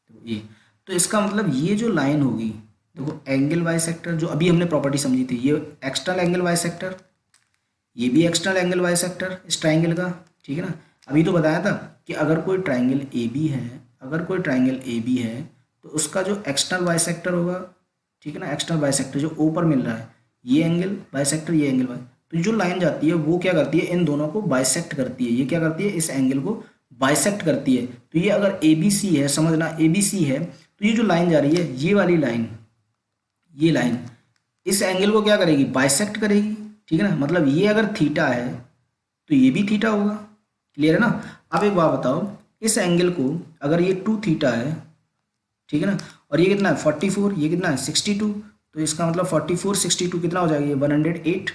तो ये, तो इसका मतलब ये जो लाइन होगी, देखो एंगल बाइसेक्टर जो अभी हमने प्रॉपर्टी समझी थी, ये एक्सटर्नल एंगल बाइसेक्टर, ये भी एक्सटर्नल एंगल बाइसेक्टर इस ट्राइंगल का, ठीक है ना। अभी तो बताया था कि अगर कोई ट्राइंगल ए बी है, अगर कोई ट्राइंगल ए बी है तो उसका जो एक्सटर्नल बाइसेक्टर होगा, ठीक है ना, एक्सटर्नल बाइसेक्टर जो ऊपर मिल रहा है, ये एंगल बाइसेक्टर, ये एंगल बाइ, तो जो लाइन जाती है वो क्या करती है? इन दोनों को बाइसेक्ट करती है। ये क्या करती है? इस एंगल को बाइसेक्ट करती है। तो ये अगर ए बी सी है, समझना ए बी सी है, तो ये जो लाइन जा रही है, ये वाली लाइन, ये लाइन इस एंगल को क्या करेगी? बाइसेक्ट करेगी, ठीक है ना। मतलब ये अगर थीटा है तो ये भी थीटा होगा, क्लियर है ना। अब एक बात बताओ, इस एंगल को अगर ये 2 थीटा है, ठीक है ना, और ये कितना है? 44, ये कितना है? 62, तो इसका मतलब 44 62 कितना हो जाएगा? ये 108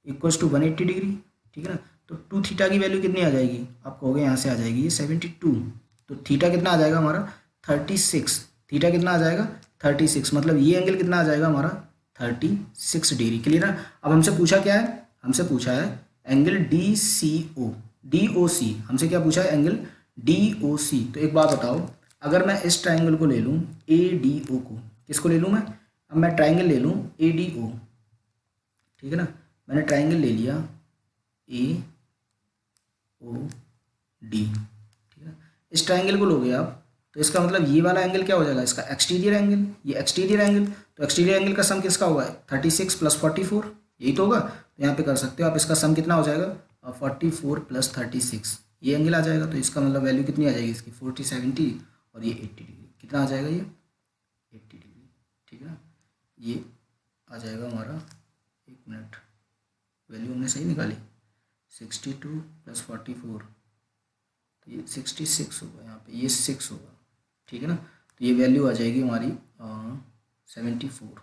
इक्वल्स टू 180 डिग्री, ठीक है ना। तो 2 थीटा की वैल्यू कितनी आ जाएगी? आप कहोगे यहाँ से आ जाएगी ये 72। तो थीटा कितना आ जाएगा हमारा? 36। थीटा कितना आ जाएगा? 36, मतलब ये एंगल कितना आ जाएगा हमारा? 36 डिग्री, क्लियर है। अब हमसे पूछा क्या है? हमसे पूछा है angle D C O, D O सी, हमसे क्या पूछा है? एंगल डी ओ सी। तो एक बात बताओ, अगर मैं इस ट्राइंगल को ले लूँ ए डी ओ को, किसको ले लूँ मैं? अब मैं ट्राइंगल ले लूँ ए डी ओ, ठीक है ना। मैंने ट्राइंगल ले लिया ए ओ डी, ठीक है। इस ट्राइंगल को लोगे आप तो इसका मतलब ये वाला एंगल क्या हो जाएगा? इसका एक्सटीरियर एंगल, ये एक्सटीरियर एंगल। तो एक्सटीरियर एंगल का सम किसका होगा? 36 प्लस 44, यही तो होगा। तो यहाँ पे कर सकते हो आप, इसका सम कितना हो जाएगा? 44 प्लस 36, ये एंगल आ जाएगा। तो इसका मतलब वैल्यू कितनी आ जाएगी इसकी? 40 70, और ये 80 डिग्री। कितना आ जाएगा? ये 80 डिग्री, ठीक है ना। ये आ जाएगा हमारा, एक मिनट, वैल्यू हमने सही निकाली, 62 प्लस 44, तो ये 66 होगा, यहाँ पे ये 6 होगा, ठीक है ना। तो ये वैल्यू आ जाएगी हमारी 74,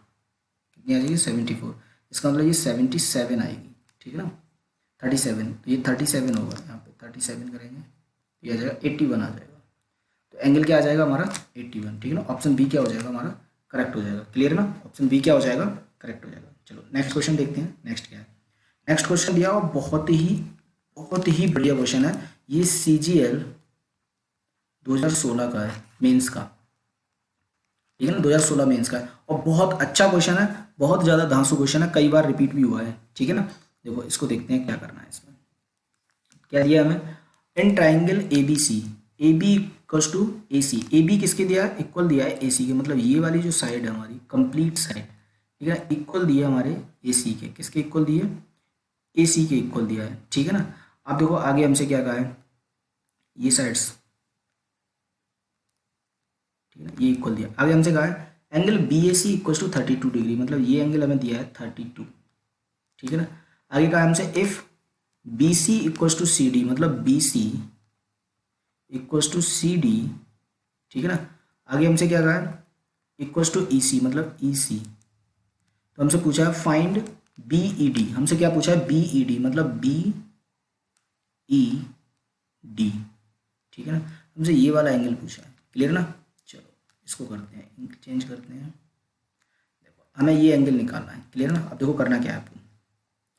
कितनी आ जाएगी? 74। इसका मतलब ये 77 आएगी, ठीक है ना। 37, तो ये 37 होगा, यहाँ पे 37 करेंगे तो ये आ जाएगा 81 आ जाएगा। तो एंगल क्या आ जाएगा हमारा? 81, ठीक है ना। ऑप्शन बी क्या हो जाएगा हमारा? करेक्ट हो जाएगा, क्लियर ना। ऑप्शन बी क्या हो जाएगा? करेक्ट हो जाएगा। चलो नेक्स्ट क्वेश्चन देखते हैं, नेक्स्ट क्या है। नेक्स्ट क्वेश्चन दिया और बहुत ही बढ़िया क्वेश्चन है ये, CGL 2016 का है, मेंस का, ठीक है ना, 2016 मेंस का है, और बहुत अच्छा क्वेश्चन है, बहुत ज़्यादा धांसू क्वेश्चन है, कई बार रिपीट भी हुआ है, ठीक है ना। देखो इसको देखते हैं क्या करना है इसमें। क्या दिया हमें? In triangle A B C, A B equals to A C, A B किसके दिया है? इक्वल दिया है ए सी के, मतलब ये वाली जो साइड है हमारी कंप्लीट साइड, ठीक है ना, इक्वल दिया है हमारे ए सी के। किसके इक्वल दिए? ए सी के इक्वल दिया है, ठीक है ना। अब देखो आगे हमसे क्या कहा है, ये साइड्स ठीक है ना, ये इक्वल दिया। आगे हमसे कहा है angle B A C equal to 32 degree, मतलब ये एंगल हमें दिया है 32, ठीक है ना। आगे कहा है हमसे if B C equal to C D, मतलब B C equal to C D, ठीक है ना। आगे हमसे क्या कहा है इक्वल टू ई सी, मतलब ई सी। तो हमसे पूछा है फाइंड बी ई डी, हमसे क्या पूछा है बी ई डी, मतलब बी ई डी, ठीक है ना। हमसे ये वाला एंगल पूछा है, क्लियर ना। चलो इसको करते हैं, चेंज करते हैं। देखो हमें ये एंगल निकालना है, क्लियर ना। अब देखो करना क्या है आपको,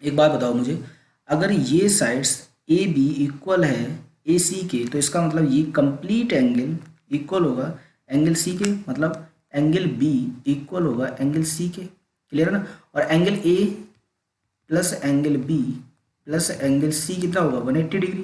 एक बात बताओ मुझे, अगर ये साइड्स ए बी इक्वल है ए सी के, तो इसका मतलब ये कंप्लीट एंगल इक्वल होगा एंगल सी के, मतलब एंगल बी इक्वल होगा एंगल सी के, क्लियर ना। और angle A plus angle B plus angle C कितना होगा 180 डिग्री,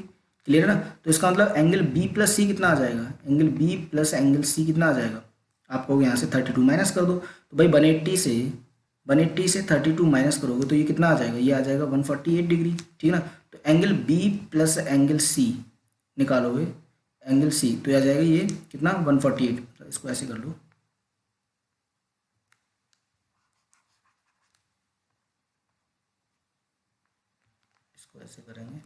क्लियर ना। तो इसका मतलब एंगल बी प्लस सी कितना आ जाएगा, angle B plus angle C कितना आ जाएगा, आप कहोगे यहाँ से 32 माइनस कर दो, तो भाई 180 से 32 माइनस करोगे तो ये कितना आ जाएगा, ये आ जाएगा 148 डिग्री, ठीक है ना। तो angle B plus angle C निकालोगे, एंगल सी तो आ जाएगा ये कितना 148, तो इसको ऐसे कर लो, इसको ऐसे करेंगे,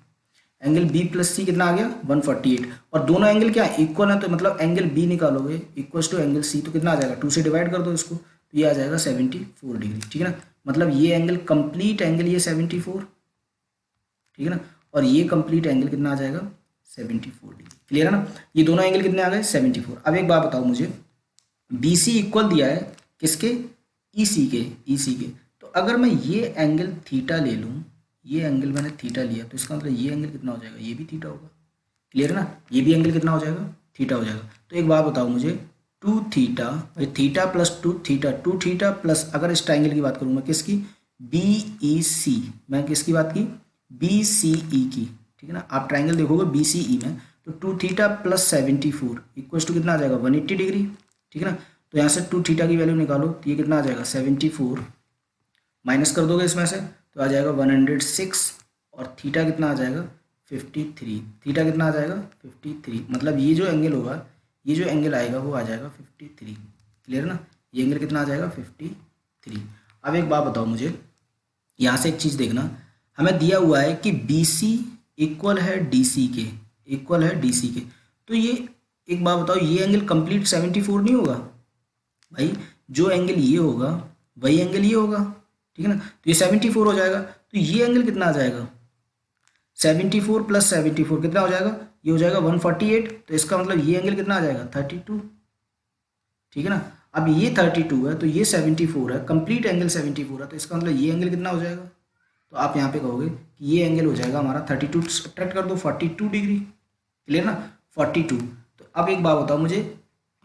एंगल बी प्लस सी कितना आ गया 148, और दोनों एंगल क्या इक्वल है, तो मतलब एंगल बी निकालोगे इक्वल टू एंगल सी, तो कितना आ जाएगा 2 से डिवाइड कर दो इसको, तो ये आ जाएगा 74 डिग्री, ठीक है ना। मतलब ये एंगल कंप्लीट एंगल ये 74, ठीक है ना, और ये कंप्लीट एंगल कितना आ जाएगा 74 डिग्री, क्लियर है ना। ये दोनों एंगल कितने आ गए 74। अब एक बात बताओ मुझे, बी सी इक्वल दिया है किसके, ई सी के, ई सी के। तो अगर मैं ये एंगल थीटा ले लूँ, ये एंगल मैंने थीटा लिया, तो इसका मतलब ये एंगल कितना हो जाएगा, ये भी थीटा होगा, क्लियर है ना। ये भी एंगल कितना हो जाएगा थीटा हो जाएगा। तो एक बात बताओ मुझे, two theta, theta plus two theta plus, अगर इस ट्राइंगल की बात करूँ मैं किसकी, बी ई सी, मैं किसकी बात की बी सी ई की, ठीक है ना। आप ट्राइंगल देखोगे बी सी ई में, तो 2 थीटा प्लस 74 इक्वल टू कितना आ जाएगा 180 डिग्री, ठीक है ना। तो यहाँ से 2 थीटा की वैल्यू निकालो, तो ये कितना आ जाएगा 74, माइनस कर दोगे इसमें से तो आ जाएगा 106, और थीटा कितना आ जाएगा 53, थीटा कितना आ जाएगा 53, मतलब ये जो एंगल होगा, ये जो एंगल आएगा वो आ जाएगा 53, क्लियर ना। ये एंगल कितना आ जाएगा 53। अब एक बात बताओ मुझे, यहाँ से एक चीज़ देखना, हमें दिया हुआ है कि बी सी इक्वल है डी सी के, इक्वल है डी सी के। तो ये एक बात बताओ, ये एंगल कंप्लीट 74 नहीं होगा भाई, जो एंगल ये होगा वही एंगल ये होगा, ठीक है ना। तो ये 74 हो जाएगा, तो ये एंगल कितना आ जाएगा 74 प्लस 74 कितना हो जाएगा, ये हो जाएगा 148, तो इसका मतलब ये एंगल कितना आ जाएगा 32, ठीक है ना। अब ये 32 है तो ये 74 है, कंप्लीट एंगल 74 है, तो इसका मतलब ये एंगल कितना हो जाएगा, तो आप यहाँ पे कहोगे कि ये एंगल हो जाएगा हमारा 32, सब्ट्रैक्ट कर दो 42 डिग्री, क्लियर ना 42। तो अब एक बात बताओ मुझे,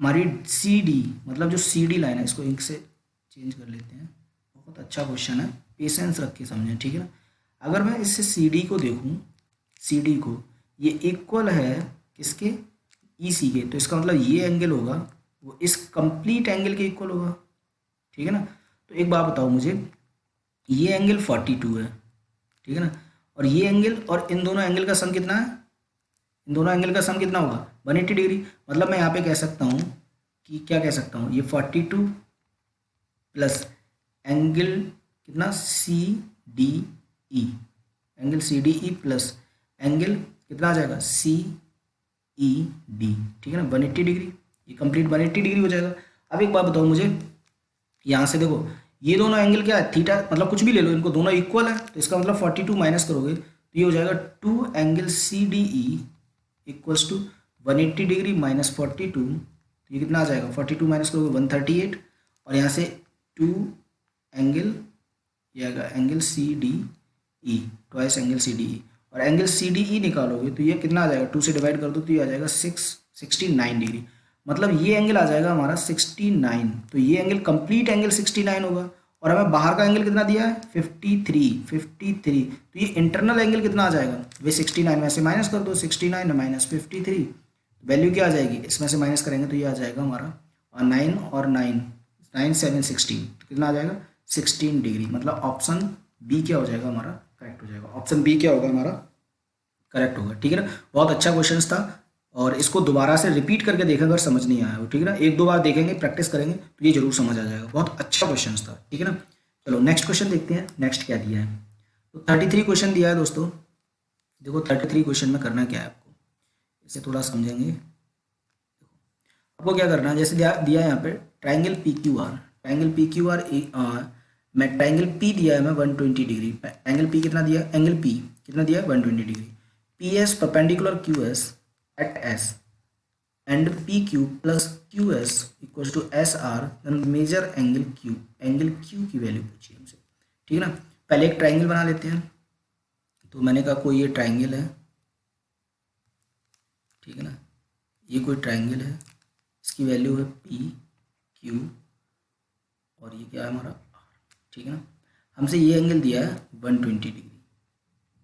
हमारी सी डी, मतलब जो सी डी लाइन है, इसको इंक से चेंज कर लेते हैं, बहुत अच्छा क्वेश्चन है, पेशेंस रख के समझें, ठीक है ना। अगर मैं इससे सी डी को देखूँ, सी डी को ये इक्वल है किसके ई सी के, तो इसका मतलब ये एंगल होगा वो इस कंप्लीट एंगल के इक्वल होगा, ठीक है ना। तो एक बात बताओ मुझे, ये एंगल 42 है, ठीक है ना, और ये एंगल और इन दोनों एंगल का सम कितना है, इन दोनों एंगल का सम कितना होगा 180 डिग्री। मतलब मैं यहाँ पे कह सकता हूँ कि क्या कह सकता हूँ, ये 42 प्लस एंगल कितना C D E, angle C D E plus angle कितना आ जाएगा सी ई डी, ठीक है ना 180 डिग्री, ये कंप्लीट 180 डिग्री हो जाएगा। अब एक बात बताओ मुझे, यहाँ से देखो ये दोनों एंगल क्या है थीटा, मतलब कुछ भी ले लो, इनको दोनों इक्वल है, तो इसका मतलब 42 माइनस करोगे तो ये हो जाएगा 2 angle C D E equals to 180 degree minus 42, तो ये कितना आ जाएगा 42 माइनस करोगे 138, और यहाँ से 2 एंगल, ये आएगा angle C D E, twice angle C D E, और एंगल सी डी ई निकालोगे तो ये कितना आ जाएगा 2 से डिवाइड कर दो तो ये आ जाएगा 69 डिग्री, मतलब ये एंगल आ जाएगा हमारा 69, तो ये एंगल कंप्लीट एंगल 69 होगा, और हमें बाहर का एंगल कितना दिया है 53, तो ये इंटरनल एंगल कितना आ जाएगा वे 69 में से माइनस कर दो, 69 माइनस 53, वैल्यू क्या आ जाएगी, इसमें से माइनस करेंगे तो ये आ जाएगा हमारा 9 और 9 7 16, तो कितना आ जाएगा 16 डिग्री, मतलब ऑप्शन बी क्या हो जाएगा हमारा करेक्ट हो जाएगा, ऑप्शन बी क्या होगा हमारा करेक्ट होगा, ठीक है ना। बहुत अच्छा क्वेश्चन था, और इसको दोबारा से रिपीट करके देखें अगर समझ नहीं आया हो, ठीक है ना। एक दो बार देखेंगे, प्रैक्टिस करेंगे तो ये जरूर समझ आ जाएगा। बहुत अच्छा क्वेश्चन था, ठीक है ना। चलो नेक्स्ट क्वेश्चन देखते हैं, नेक्स्ट क्या दिया है। तो 33 क्वेश्चन दिया है दोस्तों। देखो 33 क्वेश्चन में करना क्या है आपको, इसे थोड़ा समझेंगे। आपको क्या करना है, जैसे दिया है यहाँ पे triangle P Q are, triangle P Q are मैं ट्राइंगल पी दिया है मैं 120 डिग्री, एंगल पी कितना दिया है, एंगल पी कितना दिया है 120 degree, P S perpendicular Q S at S and P Q plus Q S equal to S R, then major angle Q की वैल्यू पूछी हमसे, ठीक है ना। पहले एक ट्राइंगल बना लेते हैं। तो मैंने कहा कोई ये ट्राइंगल है, ठीक है ना, ये कोई ट्राइंगल है, इसकी वैल्यू है पी क्यू और ये क्या है हमारा आर, ठीक है ना। हमसे ये एंगल दिया है 120 डिग्री,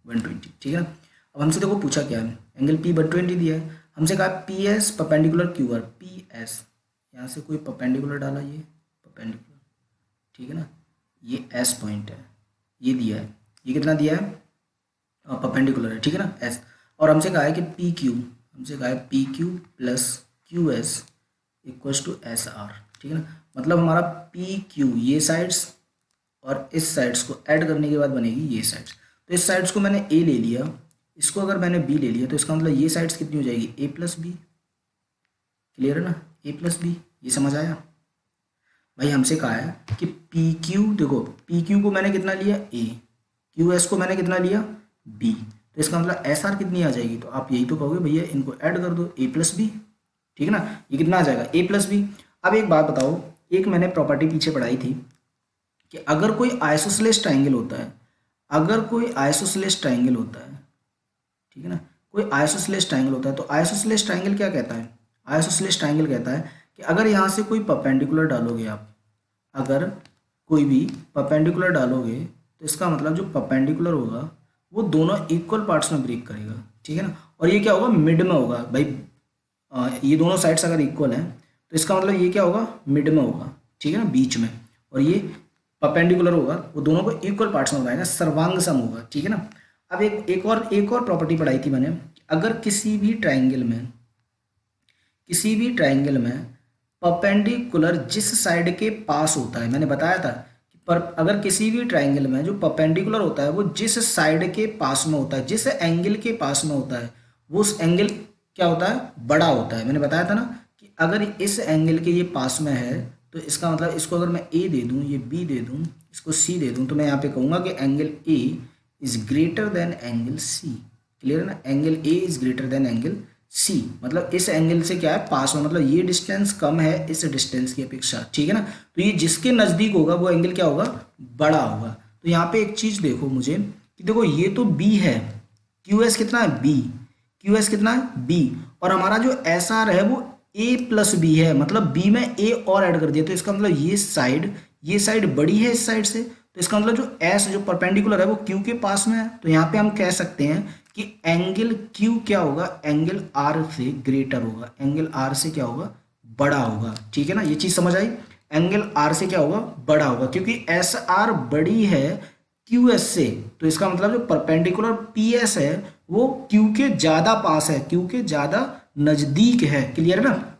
120, ठीक है ना। अब हमसे देखो पूछा क्या है, एंगल पी 120 दिया है, हमसे कहा P S perpendicular Q R, P S यहाँ से कोई परपेंडिकुलर डाला, ये परपेंडिकुलर, ठीक है ना, ये एस पॉइंट है, ये दिया है, ये कितना दिया है परपेंडिकुलर है, ठीक है ना एस। और हमसे कहा है कि पी क्यू, हमसे कहा है P Q plus Q S equals to S R, ठीक है ना। मतलब हमारा पी क्यू ये साइड्स और इस साइड्स को ऐड करने के बाद बनेगी ये साइड्स। तो इस साइड्स को मैंने ए ले लिया, इसको अगर मैंने बी ले लिया, तो इसका मतलब ये साइड्स कितनी हो जाएगी, ए प्लस बी, क्लियर है ना, ए प्लस बी, ये समझ आया भाई। हमसे कहा है कि पी क्यू, देखो पी क्यू को मैंने कितना लिया ए, क्यू एस को मैंने कितना लिया बी, तो इसका मतलब एस आर कितनी आ जाएगी, तो आप यही तो कहोगे भैया इनको ऐड कर दो ए प्लस बी, ठीक है ना, ये कितना आ जाएगा ए प्लस बी। अब एक बात बताओ, एक मैंने प्रॉपर्टी पीछे पढ़ाई थी कि अगर कोई आइसोसेलेस ट्राइंगल होता है, अगर कोई आइसोसेलेस ट्राइंगल होता है, ठीक है ना, कोई आइसोसेलेस ट्राइंगल होता है, तो आइसोसेलेस ट्राइंगल क्या कहता है, आइसोसेलेस ट्राइंगल कहता है कि अगर यहाँ से कोई परपेंडिकुलर डालोगे आप, अगर कोई भी परपेंडिकुलर डालोगे तो इसका मतलब जो परपेंडिकुलर होगा वो दोनों इक्वल पार्ट्स में ब्रेक करेगा, ठीक है ना। और ये क्या होगा, मिड में होगा भाई, ये दोनों साइड्स अगर इक्वल हैं तो इसका मतलब ये क्या होगा, मिड में होगा, ठीक है ना, बीच में। और ये परपेंडिकुलर होगा, वो दोनों को इक्वल पार्ट्स में बनाएगा, सर्वांग सम होगा, ठीक है ना। अब एक और प्रॉपर्टी पढ़ाई थी मैंने, अगर किसी भी ट्राइंगल में परपेंडिकुलर जिस साइड के पास होता है, मैंने बताया था कि पर अगर किसी भी ट्राइंगल में जो परपेंडिकुलर होता है वो जिस साइड के पास में होता है, जिस एंगल के पास में होता है, वो उस एंगल क्या होता है, बड़ा होता है। मैंने बताया था ना कि अगर इस एंगल के ये पास में है तो इसका मतलब इसको अगर मैं ए दे दूं, ये बी दे दूं, इसको सी दे दूं, तो मैं यहाँ पे कहूँगा कि angle A is greater than angle C, clear है ना, angle A is greater than angle C, मतलब इस एंगल से क्या है, पास में, मतलब ये डिस्टेंस कम है इस डिस्टेंस की अपेक्षा, ठीक है ना। तो ये जिसके नज़दीक होगा वो एंगल क्या होगा, बड़ा होगा। तो यहाँ पे एक चीज़ देखो मुझे कि देखो ये तो बी है, क्यू एस कितना है बी, क्यू एस कितना है बी, और हमारा जो एस आर है वो ए प्लस बी है, मतलब बी में ए और ऐड कर दिया, तो इसका मतलब ये साइड बड़ी है इस साइड से, तो इसका मतलब जो एस जो परपेंडिकुलर है वो क्यू के पास में है। तो यहाँ पे हम कह सकते हैं कि एंगल क्यू क्या होगा, एंगल आर से ग्रेटर होगा, एंगल आर से क्या होगा, बड़ा होगा, ठीक है ना। ये चीज समझ आई, एंगल आर से क्या होगा, बड़ा होगा, क्योंकि एस आर बड़ी है क्यू एस से, तो इसका मतलब जो परपेंडिकुलर पी एस है वो क्यू के ज्यादा पास है, क्यू के ज्यादा नजदीक है, क्लियर है ना,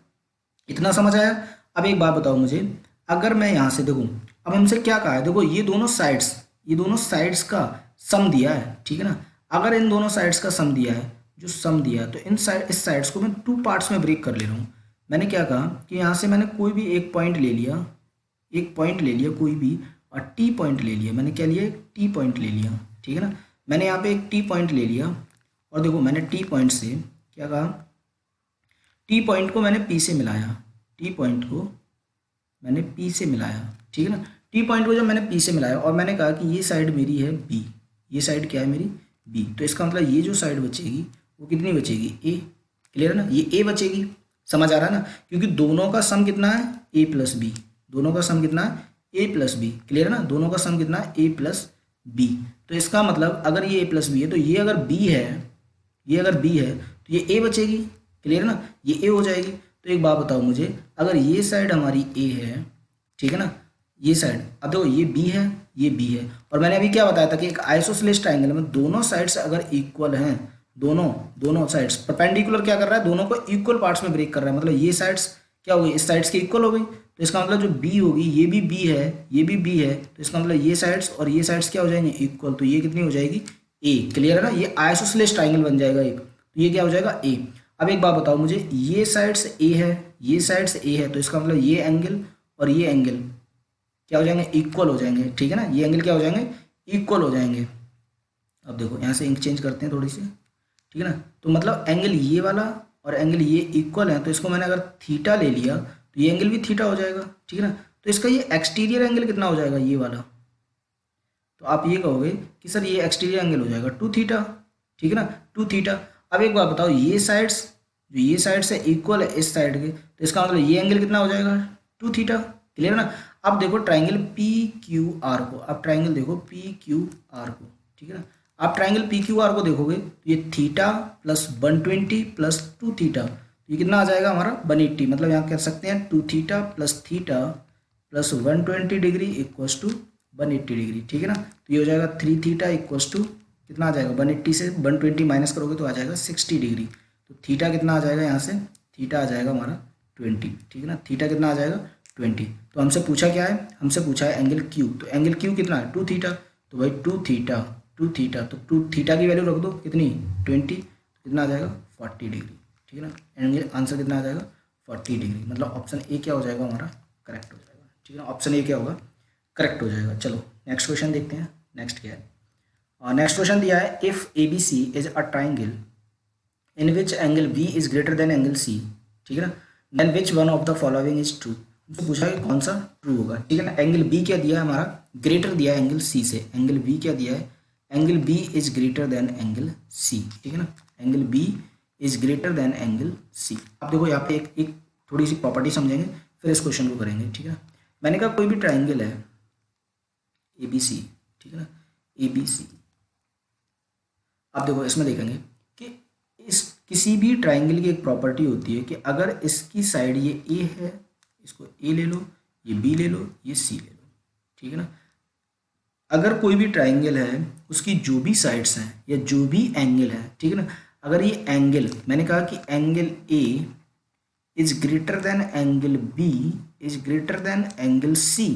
इतना समझ आया। अब एक बात बताओ मुझे, अगर मैं यहां से देखूं, अब हमसे क्या कहा है, देखो ये दोनों साइड्स का सम दिया है, ठीक है ना। अगर इन दोनों साइड्स का सम दिया है, जो सम दिया है, तो इस साइड्स को मैं टू पार्ट्स में ब्रेक कर ले रहा हूँ। मैंने क्या कहा कि यहाँ से मैंने कोई भी एक पॉइंट ले लिया कोई भी, और टी पॉइंट ले लिया, मैंने क्या लिया, एक टी पॉइंट ले लिया, ठीक है ना। मैंने यहाँ पे एक टी पॉइंट ले लिया, और देखो मैंने टी पॉइंट से क्या कहा, टी पॉइंट को मैंने पी से मिलाया, टी पॉइंट को मैंने पी से मिलाया, ठीक है ना। टी पॉइंट को जब मैंने पी से मिलाया और मैंने कहा कि ये साइड मेरी है बी, ये साइड क्या है मेरी बी, तो इसका मतलब ये जो साइड बचेगी वो कितनी बचेगी, ए, क्लियर है ना, ये ए बचेगी, समझ आ रहा है ना, क्योंकि दोनों का सम कितना है, ए प्लस बी, दोनों का सम कितना है, ए प्लस बी, क्लियर है ना, दोनों का सम कितना है, ए प्लस बी। तो इसका मतलब अगर ये ए प्लस बी है तो ये अगर बी है तो ये ए बचेगी, क्लियर है ना, ये ए हो जाएगी। तो एक बात बताओ मुझे, अगर ये साइड हमारी ए है, ठीक है ना, ये साइड, अब देखो ये बी है, ये बी है, और मैंने अभी क्या बताया था कि एक आइसोसेलेस ट्राइंगल में दोनों साइड्स अगर इक्वल हैं दोनों दोनों साइड्स परपेंडिकुलर क्या कर रहा है, दोनों को इक्वल पार्ट्स में ब्रेक कर रहा है, मतलब ये साइड्स क्या हो गई, इस साइड्स की इक्वल हो गई, तो इसका मतलब जो बी होगी, ये भी बी है, ये भी बी है, तो इसका मतलब ये साइड्स और ये साइड्स क्या हो जाएंगे, इक्वल, तो ये कितनी हो जाएगी, ए। क्लियर है ना, ये आइसोसेलेस ट्राइंगल बन जाएगा एक, तो ये क्या हो जाएगा, ए। अब एक बात बताओ मुझे, ये साइड्स ए है, ये साइड्स ए है, तो इसका मतलब ये एंगल और ये एंगल क्या हो जाएंगे, इक्वल हो जाएंगे, ठीक है ना, ये एंगल क्या हो जाएंगे, इक्वल हो जाएंगे। अब देखो यहाँ से इंक चेंज करते हैं थोड़ी सी, ठीक है ना, तो मतलब एंगल ये वाला और एंगल ये इक्वल है, तो इसको मैंने अगर थीटा ले लिया तो ये एंगल भी थीटा हो जाएगा, ठीक है ना, तो इसका ये एक्सटीरियर एंगल कितना हो जाएगा, ये वाला, तो आप ये कहोगे कि सर ये एक्सटीरियर एंगल हो जाएगा 2 थीटा, ठीक है ना, 2 थीटा। अब एक बात बताओ, ये साइड्स जो ये साइड्स है इक्वल है इस साइड के, तो इसका मतलब ये एंगल कितना हो जाएगा, 2 थीटा। क्लियर ना। अब देखो ट्राइंगल पी क्यू आर को, अब ट्राइंगल देखो पी क्यू आर को, ठीक है ना, आप ट्राइंगल पी क्यू आर को देखोगे तो ये थीटा प्लस 120 प्लस 2 थीटा, ये कितना आ जाएगा हमारा 180, मतलब यहाँ कह सकते हैं 2 theta plus 120 degree equals to 180 degree, ठीक है ना, तो ये हो जाएगा 3 थीटा इक्वल्स टू कितना आ जाएगा, 180 से 120 माइनस करोगे तो आ जाएगा 60 डिग्री, तो थीटा कितना आ जाएगा यहाँ से, थीटा आ जाएगा हमारा 20, ठीक है ना, थीटा कितना आ जाएगा 20। तो हमसे पूछा क्या है, हमसे पूछा है एंगल क्यू, तो एंगल क्यू कितना है 2 थीटा, तो भाई 2 थीटा तो 2 थीटा की वैल्यू रख दो कितनी 20, कितना आ जाएगा 40 डिग्री, ठीक है ना, एंगल आंसर कितना आ जाएगा 40 डिग्री, मतलब ऑप्शन ए क्या हो जाएगा हमारा करेक्ट हो जाएगा, ठीक है ना, ऑप्शन ए क्या होगा करेक्ट हो जाएगा। चलो नेक्स्ट क्वेश्चन देखते हैं, नेक्स्ट क्या है, नेक्स्ट क्वेश्चन दिया है, if A B C is a triangle in which angle B is greater than angle C, ठीक है ना, then which one of the following is true, तो पूछा है कौन सा ट्रू होगा, ठीक है ना, एंगल बी क्या दिया है हमारा, ग्रेटर दिया है एंगल सी से, एंगल बी क्या दिया है, angle B is greater than angle C, ठीक है ना, angle B is greater than angle C. अब देखो यहाँ पे एक थोड़ी सी प्रॉपर्टी समझेंगे फिर इस क्वेश्चन को करेंगे, ठीक है, मैंने कहा कोई भी ट्राइंगल है ए बी सी, ठीक है ना, ए बी सी, अब देखो इसमें देखेंगे कि इस किसी भी ट्राइंगल की एक प्रॉपर्टी होती है कि अगर इसकी साइड ये ए है, इसको ए ले लो, ये बी ले लो, ये सी ले लो, ठीक है ना, अगर कोई भी ट्राइंगल है उसकी जो भी साइड्स हैं या जो भी एंगल है, ठीक है ना, अगर ये एंगल मैंने कहा कि angle A is greater than angle B is greater than angle C,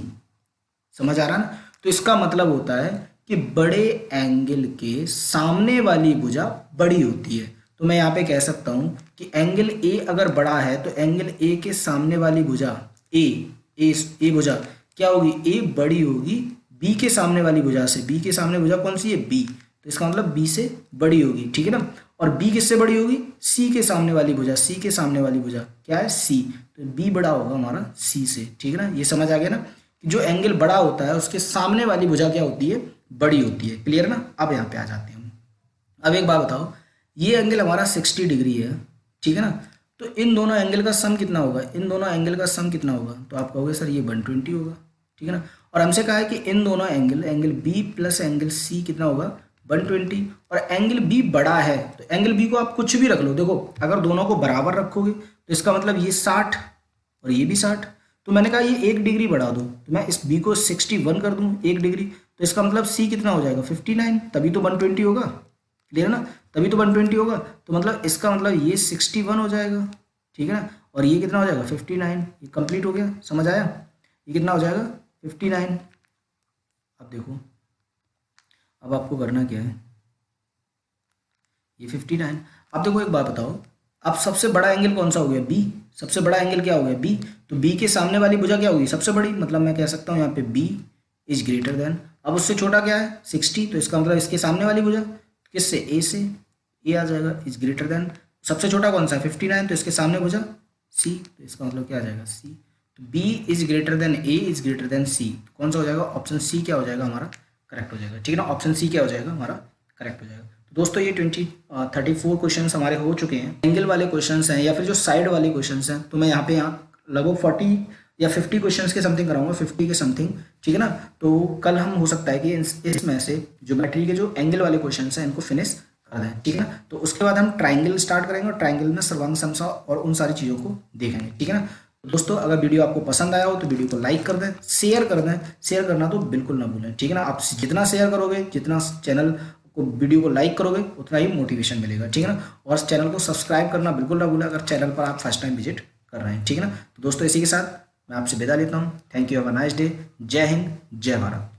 समझ आ रहा ना, तो इसका मतलब होता है कि बड़े एंगल के सामने वाली भुजा बड़ी होती है, तो मैं यहाँ पे कह सकता हूँ कि एंगल ए अगर बड़ा है तो एंगल ए के सामने वाली भुजा ए भुजा क्या होगी, ए बड़ी होगी बी के सामने वाली भुजा से, बी के सामने भुजा कौन सी है बी, तो इसका मतलब बी से बड़ी होगी, ठीक है ना, और बी किससे बड़ी होगी, सी के सामने वाली भुजा, सी के सामने वाली भुजा क्या है सी, तो बी बड़ा होगा हमारा सी से, ठीक है ना, ये समझ आ गया ना कि जो एंगल बड़ा होता है उसके सामने वाली भुजा क्या होती है, बड़ी होती है। क्लियर ना। अब यहाँ पे आ जाते हैं हम, अब एक बात बताओ, ये एंगल हमारा 60 डिग्री है, ठीक है ना, तो इन दोनों एंगल का सम कितना होगा, इन दोनों एंगल का सम कितना होगा, तो आप कहोगे सर ये 120 होगा, ठीक है ना, और हमसे कहा है कि इन दोनों angle B plus angle C कितना होगा 120, और एंगल बी बड़ा है तो एंगल बी को आप कुछ भी रख लो, देखो अगर दोनों को बराबर रखोगे तो इसका मतलब ये 60 और ये भी 60, तो मैंने कहा ये 1 डिग्री बढ़ा दो, तो मैं इस बी को 61 कर दूं 1 डिग्री, तो इसका मतलब सी कितना हो जाएगा 59, तभी तो 120 होगा। क्लियर ना, तभी तो 120 होगा, तो मतलब इसका मतलब ये 61 हो जाएगा, ठीक है ना, और ये कितना हो जाएगा 59, ये कंप्लीट हो गया, समझ आया, ये कितना हो जाएगा 59। अब देखो, अब आपको करना क्या है, ये 59। अब देखो एक बात बताओ, अब सबसे बड़ा एंगल कौन सा हो गया बी, सबसे बड़ा एंगल क्या हो गया बी, तो बी के सामने वाली भुजा क्या होगी सबसे बड़ी, मतलब मैं कह सकता हूँ यहाँ पे बी इज ग्रेटर देन, अब उससे छोटा क्या है 60, तो इसका मतलब इसके सामने वाली भुजा किससे ए से, ए आ जाएगा इज ग्रेटर देन, सबसे छोटा कौन सा है 59, तो इसके सामने भुजा सी, तो इसका मतलब क्या आ जाएगा सी, तो B is greater than A is greater than C, कौन सा हो जाएगा ऑप्शन सी क्या हो जाएगा हमारा करेक्ट हो जाएगा, ठीक है ना, ऑप्शन सी क्या हो जाएगा हमारा करेक्ट हो जाएगा। तो दोस्तों ये 34 क्वेश्चन हमारे हो चुके हैं, एंगल वाले क्वेश्चन हैं या फिर जो साइड वाले क्वेश्चन हैं, तो मैं यहाँ लगभग 40 या 50 क्वेश्चंस के समथिंग कराऊंगा, 50 के समथिंग, ठीक है ना, तो कल हम हो सकता है कि इसमें से ज्योमेट्री के जो एंगल वाले क्वेश्चंस हैं इनको फिनिश कर दें, ठीक है ना, तो उसके बाद हम ट्राइंगल स्टार्ट करेंगे और ट्राइंगल में सर्वांग समसा और उन सारी चीज़ों को देखेंगे, ठीक है ना। तो दोस्तों अगर वीडियो आपको पसंद आया हो तो वीडियो को लाइक कर दें, शेयर कर दें, शेयर करना तो बिल्कुल ना भूलें, ठीक है ना, आप जितना शेयर करोगे, जितना चैनल को वीडियो को लाइक करोगे उतना ही मोटिवेशन मिलेगा, ठीक है ना। और चैनल को सब्सक्राइब करना बिल्कुल ना भूलें अगर चैनल पर आप फर्स्ट टाइम विजिट कर रहे हैं, ठीक है ना। तो दोस्तों इसी के साथ मैं आपसे विदा लेता हूँ। Thank you, have a nice day. जय हिंद, जय भारत।